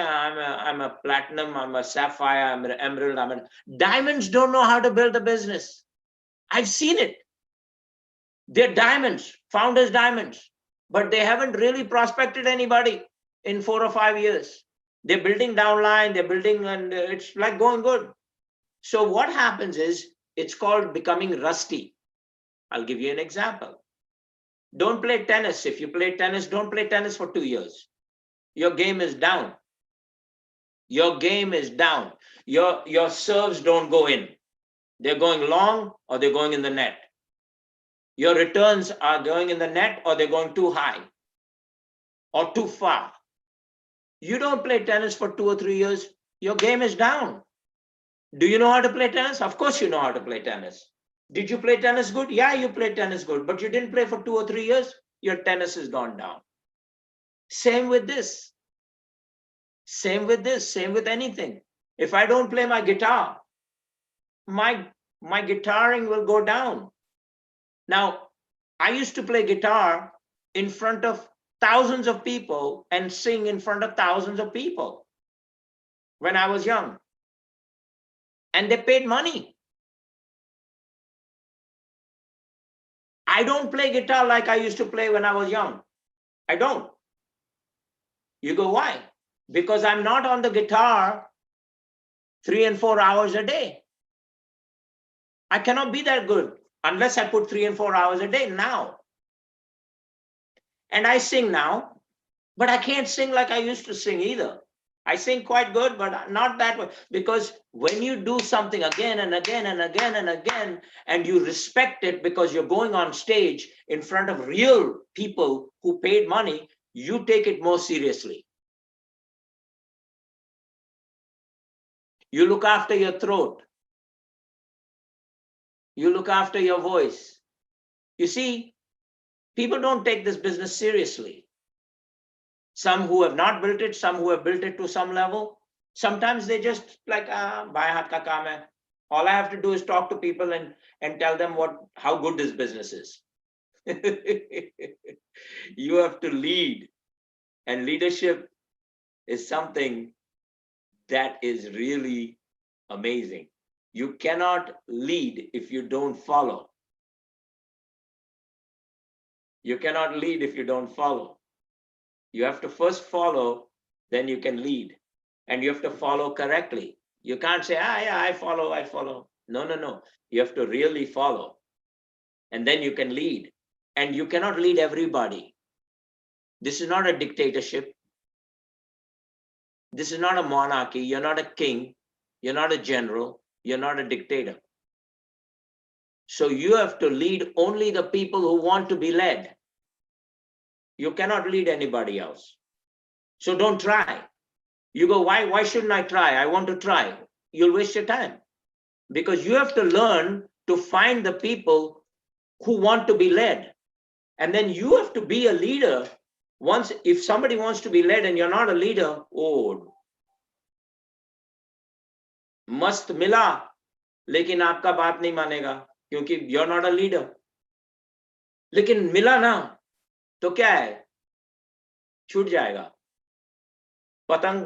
I'm a platinum, I'm a sapphire, I'm an emerald, I'm a..." Diamonds don't know how to build a business. I've seen it. They're diamonds, founders diamonds, but they haven't really prospected anybody in 4 or 5 years. They're building downline, they're building, and it's like going good. So what happens is, it's called becoming rusty. I'll give you an example. Don't play tennis. If you play tennis, don't play tennis for 2 years. Your game is down. Your game is down. Your serves don't go in. They're going long or they're going in the net. Your returns are going in the net or they're going too high or too far. You don't play tennis for 2 or 3 years, your game is down. Do you know how to play tennis? Of course you know how to play tennis. Did you play tennis good? Yeah, you played tennis good, but you didn't play for 2 or 3 years, your tennis has gone down. Same with this. Same with this, same with anything. If I don't play my guitar, my guitaring will go down. Now, I used to play guitar in front of thousands of people and sing in front of thousands of people when I was young. And they paid money. I don't play guitar like I used to play when I was young. I don't. You go, why? Because I'm not on the guitar 3 and 4 hours a day. I cannot be that good unless I put 3 and 4 hours a day now. And I sing now, but I can't sing like I used to sing either. I sing quite good, but not that way. Because when you do something again and again and again and again, and you respect it because you're going on stage in front of real people who paid money, you take it more seriously. You look after your throat. You look after your voice. You see, people don't take this business seriously. Some who have not built it, some who have built it to some level. Sometimes they just like, baएं हाथ का काम है. All I have to do is talk to people and tell them how good this business is. You have to lead. And leadership is something that is really amazing. You cannot lead if you don't follow. You cannot lead if you don't follow. You have to first follow, then you can lead. And you have to follow correctly. You can't say, yeah, I follow. No. You have to really follow. And then you can lead. And you cannot lead everybody. This is not a dictatorship. This is not a monarchy. You're not a king. You're not a general. You're not a dictator. So you have to lead only the people who want to be led. You cannot lead anybody else. So don't try. You go, why shouldn't I try? I want to try. You'll waste your time. Because you have to learn to find the people who want to be led. And then you have to be a leader. Once, if somebody wants to be led and you're not a leader, oh, मस्त मिला, लेकिन आपका बात नहीं मानेगा, क्योंकि you're not a leader. लेकिन मिला ना, तो क्या है? छूट जाएगा. पतंग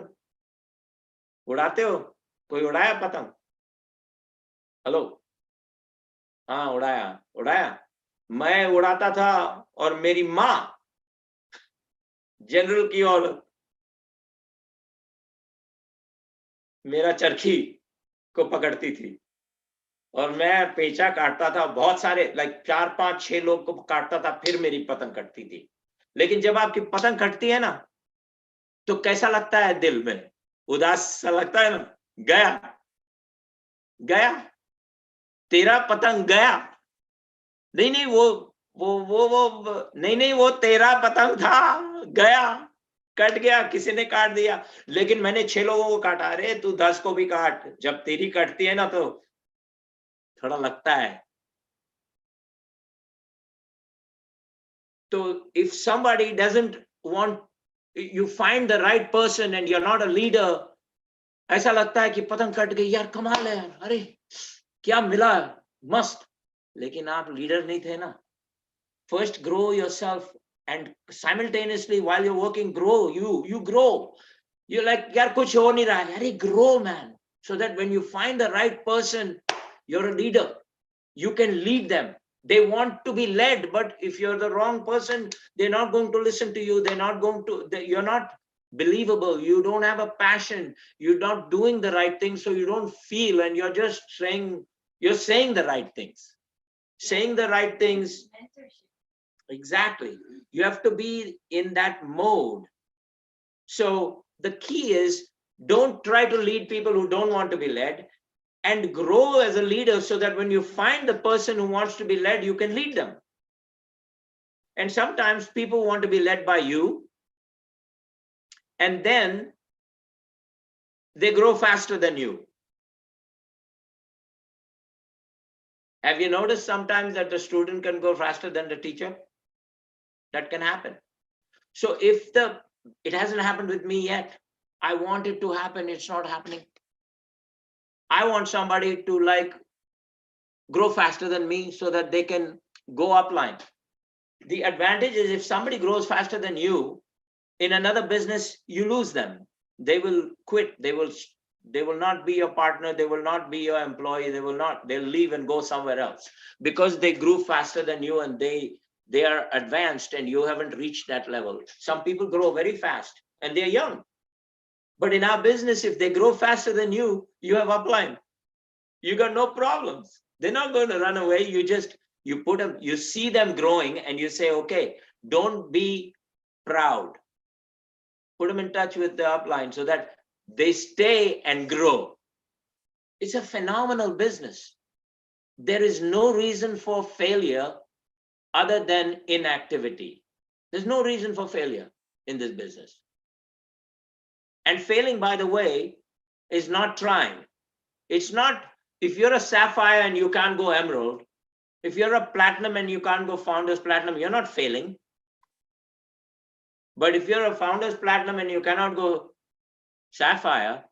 उड़ाते हो? कोई उड़ाया पतंग? हेलो? हाँ, उड़ाया. मैं उड़ाता था और मेरी माँ जनरल की औरत मेरा चरखी को पकड़ती थी और मैं पेचा काटता था. बहुत सारे लाइक 4, 5, 6 लोग को काटता था, फिर मेरी पतंग कटती थी. लेकिन जब आपकी पतंग कटती है ना, तो कैसा लगता है? दिल में उदास सा लगता है ना. गया तेरा पतंग गया. नहीं वो तेरा पतंग था, गया, कट गया, किसी ने काट दिया. लेकिन मैंने 6 लोगों को काटा. अरे तू 10 को भी काट. जब तेरी कटती है ना, तो थोड़ा लगता है. So if somebody doesn't want, you find the right person and you're not a leader, ऐसा लगता है कि पतंग कट गई, यार कमाल है, अरे क्या मिला, मस्त. लेकिन आप लीडर नहीं थे ना. First grow yourself and simultaneously while you're working, grow. You grow. You're like, yaar kuch ho nahi raha hai. Grow, man. So that when you find the right person, you're a leader. You can lead them. They want to be led, but if you're the wrong person, they're not going to listen to you. They're not going to, you're not believable. You don't have a passion. You're not doing the right things, so you don't feel, and you're just saying, you're saying the right things. Saying the right things. Exactly. You have to be in that mode. So the key is, don't try to lead people who don't want to be led, and grow as a leader so that when you find the person who wants to be led, you can lead them. And sometimes people want to be led by you, and then they grow faster than you. Have you noticed sometimes that the student can go faster than the teacher? That can happen. So if it hasn't happened with me yet, I want it to happen, it's not happening. I want somebody to like grow faster than me so that they can go upline. The advantage is, if somebody grows faster than you in another business, you lose them. They will quit. They will not be your partner. They will not be your employee. They'll leave and go somewhere else because they grew faster than you, and they are advanced and you haven't reached that level. Some people grow very fast and they're young. But in our business, if they grow faster than you, you have upline. You got no problems. They're not going to run away. You put them, you see them growing and you say, okay, don't be proud. Put them in touch with the upline so that they stay and grow. It's a phenomenal business. There is no reason for failure other than inactivity. There's no reason for failure in this business. And failing, by the way, is not trying. It's not, if you're a sapphire and you can't go emerald, if you're a platinum and you can't go founders platinum, you're not failing. But if you're a founders platinum and you cannot go sapphire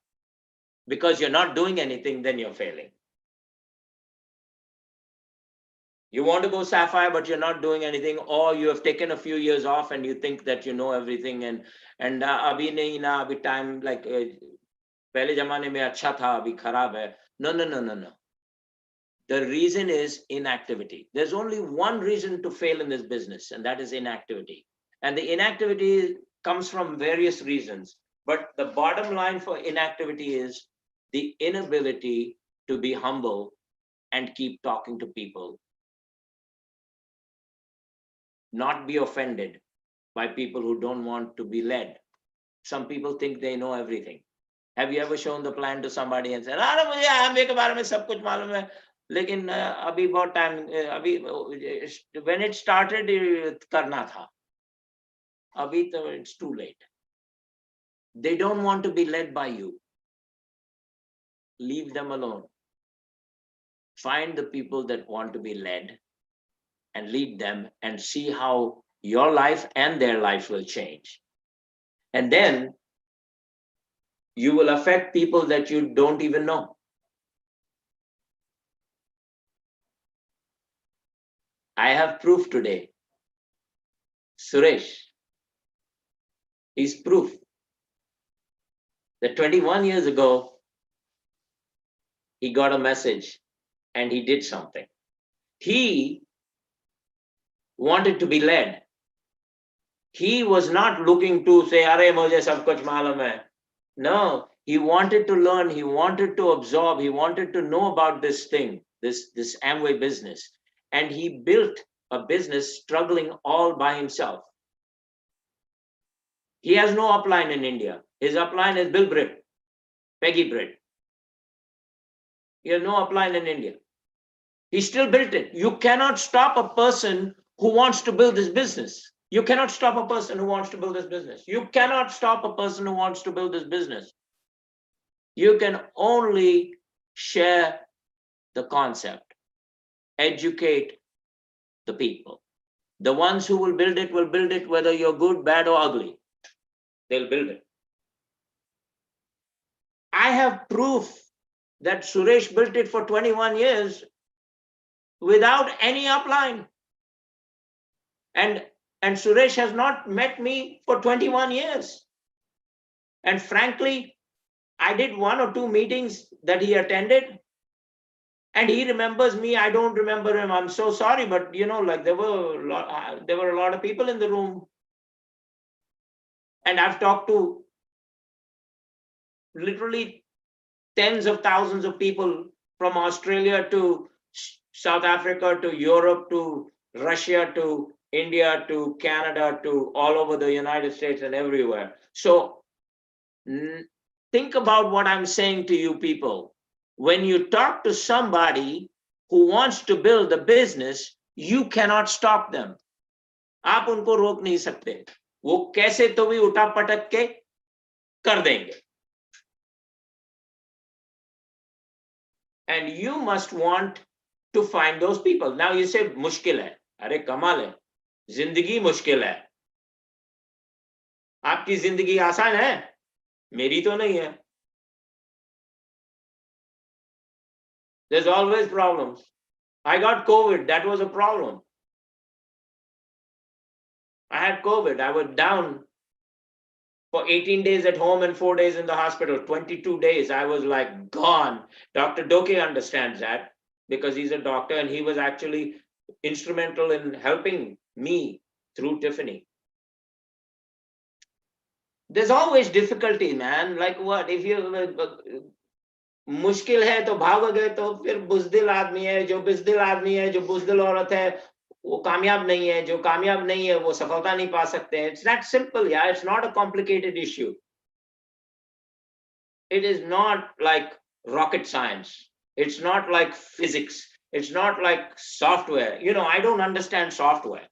because you're not doing anything, then you're failing. You want to go sapphire, but you're not doing anything, or you have taken a few years off and you think that you know everything, and abhi nahi na, abhi time like pehle zamane mein acha tha, abhi kharab hai. No. The reason is inactivity. There's only one reason to fail in this business, and that is inactivity. And the inactivity comes from various reasons. But the bottom line for inactivity is the inability to be humble and keep talking to people. Not be offended by people who don't want to be led. Some people think they know everything. Have you ever shown the plan to somebody and said, mujhe Amway ke bare mein sab kuch malum hai, lekin abhi bahut time, when it started karna tha, abhi to it's too late. They don't want to be led by you. Leave them alone. Find the people that want to be led and lead them, and see how your life and their life will change. And then you will affect people that you don't even know. I have proof today. Suresh, he's proof that 21 years ago, he got a message and he did something. He wanted to be led. He was not looking to say, "Are mujhe sab kuch malum hai." No, he wanted to learn. He wanted to absorb. He wanted to know about this thing, this Amway business. And he built a business struggling all by himself. He has no upline in India. His upline is Bill Britt, Peggy Britt. He has no upline in India. He still built it. You cannot stop a person who wants to build this business. You cannot stop a person who wants to build this business. You cannot stop a person who wants to build this business. You can only share the concept, educate the people. The ones who will build it whether you're good, bad, or ugly. They'll build it. I have proof that Suresh built it for 21 years without any upline. And And Suresh has not met me for 21 years. And frankly, I did 1 or 2 meetings that he attended. And he remembers me. I don't remember him. I'm so sorry, but like there were a lot of people in the room. And I've talked to literally tens of thousands of people from Australia to South Africa to Europe to Russia to India to Canada to all over the United States and everywhere. So think about what I'm saying to you people. When you talk to somebody who wants to build a business, you cannot stop them. आप उनको रोक नहीं सकते, वो कैसे तो भी उठा पटक के कर देंगे. And you must want to find those people. Now you say मुश्किल है. अरे कमाल है, जिंदगी मुश्किल है. आपकी जिंदगी आसान है, मेरी तो नहीं है. There's always problems. I got COVID. That was a problem. I had COVID. I was down for 18 days at home and 4 days in the hospital. 22 days. I was like gone. Dr. Doke understands that because he's a doctor and he was actually instrumental in helping me through Tiffany. There's always difficulty, man. Like what? If you मुश्किल है तो भाग गए तो फिर बुज़दिल आदमी है, जो बुज़दिल आदमी है, जो बुज़दिल औरत है, वो कामयाब नहीं है, जो कामयाब नहीं है, वो सफलता नहीं पा सकते हैं. It's that simple, yeah. It's not a complicated issue. It is not like rocket science. It's not like physics. It's not like software. I don't understand software.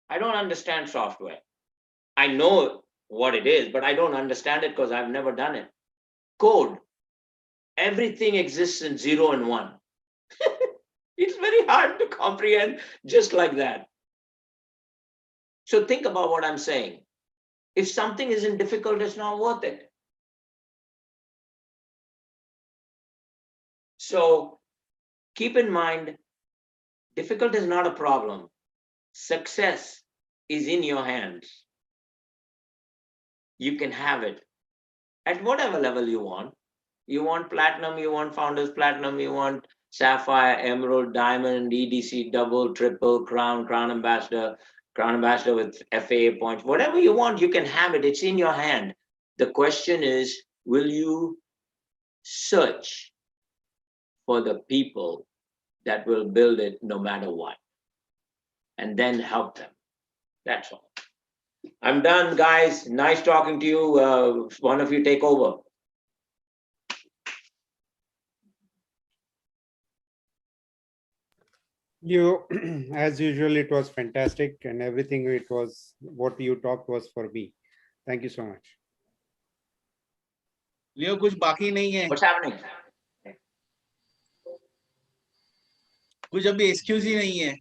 I don't understand software. I know what it is, but I don't understand it because I've never done it. Code. Everything exists in 0 and 1. It's very hard to comprehend just like that. So think about what I'm saying. If something isn't difficult, it's not worth it. So keep in mind, difficult is not a problem. Success is in your hands. You can have it at whatever level you want. You want platinum, you want founders platinum, you want sapphire, emerald, diamond, EDC, double, triple, crown ambassador with FAA points, whatever you want, you can have it. It's in your hand. The question is, will you search for the people that will build it no matter what? And then help them. That's all. I'm done, guys. Nice talking to you. One of you take over. You, as usual, it was fantastic, and everything what you talked was for me. Thank you so much. लियो कुछ बाकी नहीं है. What's happening? कुछ अभी excuse ही नहीं है.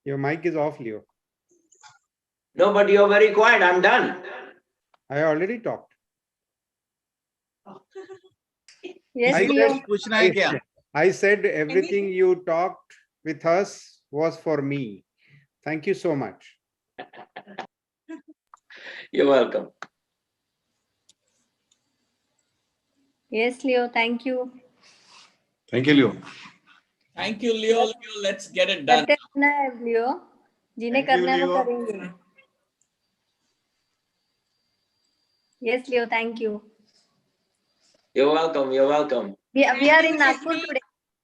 Your mic is off, Leo. No, but you're very quiet. I'm done. I already talked. Yes, I Leo. said- पूछना है क्या? I said everything you talked with us was for me. Thank you so much. You're welcome. Yes, Leo. Thank you. Thank you, Leo. Thank you, Leo. Let's get it done. करते रहना है लियो, जिन्हें Thank you, करना है वो Leo. करेंगे. Yes, Leo. Thank you. You're welcome. You're welcome. We are in Nagpur today.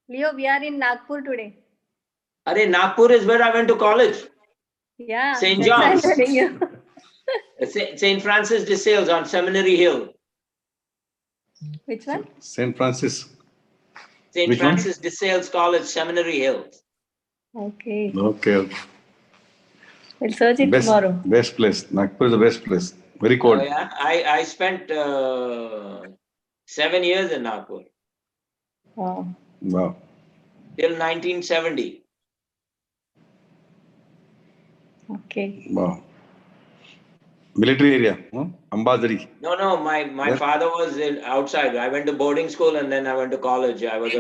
Leo, we are in Nagpur today. Arey, Nagpur is where I went to college. Yeah. St. that's why I'm John's. telling you. St. Francis de Sales on Seminary Hill. Which one? St. Francis. St. Which one? Francis de Sales College, Seminary Hill. Okay. Okay. Okay. We'll search it Best, tomorrow. best place. Nagpur is the best place. Very Oh, cold. yeah. I spent 7 years in Nagpur Oh. Wow. till 1970. Okay. Wow. Military area, huh? Ambadari. No, my Yeah. father was outside. I went to boarding school and then I went to college. I was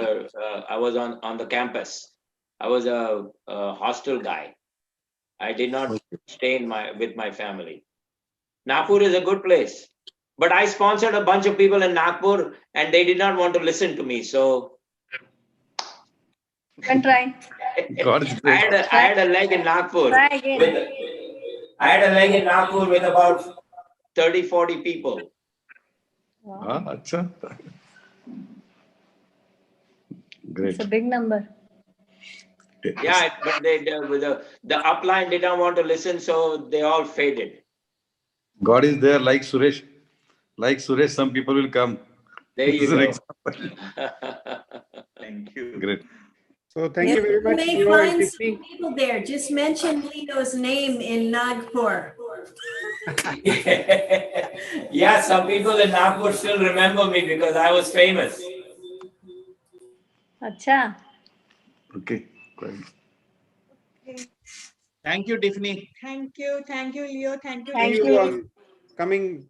on the campus. I was a hostel guy. I did not stay with my family. Nagpur is a good place, but I sponsored a bunch of people in Nagpur and they did not want to listen to me. So You can try. God is I great. had a leg in Nagpur, Try again. I had a leg in Nagpur with about 30, 40 people. Wow. Ah, acha. Great. It's a big number. Yeah, but the upline did not want to listen, so they all faded. God is there like Suresh. Like Suresh, some people will come. There This you is an go. example. Thank you. Great. So thank Yes, you very much, may Leo and find Tiffany. some people there. Just mention Leo's name in Nagpur. yeah, some people in Nagpur still remember me because I was famous. Acha. Okay. Great. Thank you, Tiffany. Thank you, Leo. Thank you. Thank See you you. on coming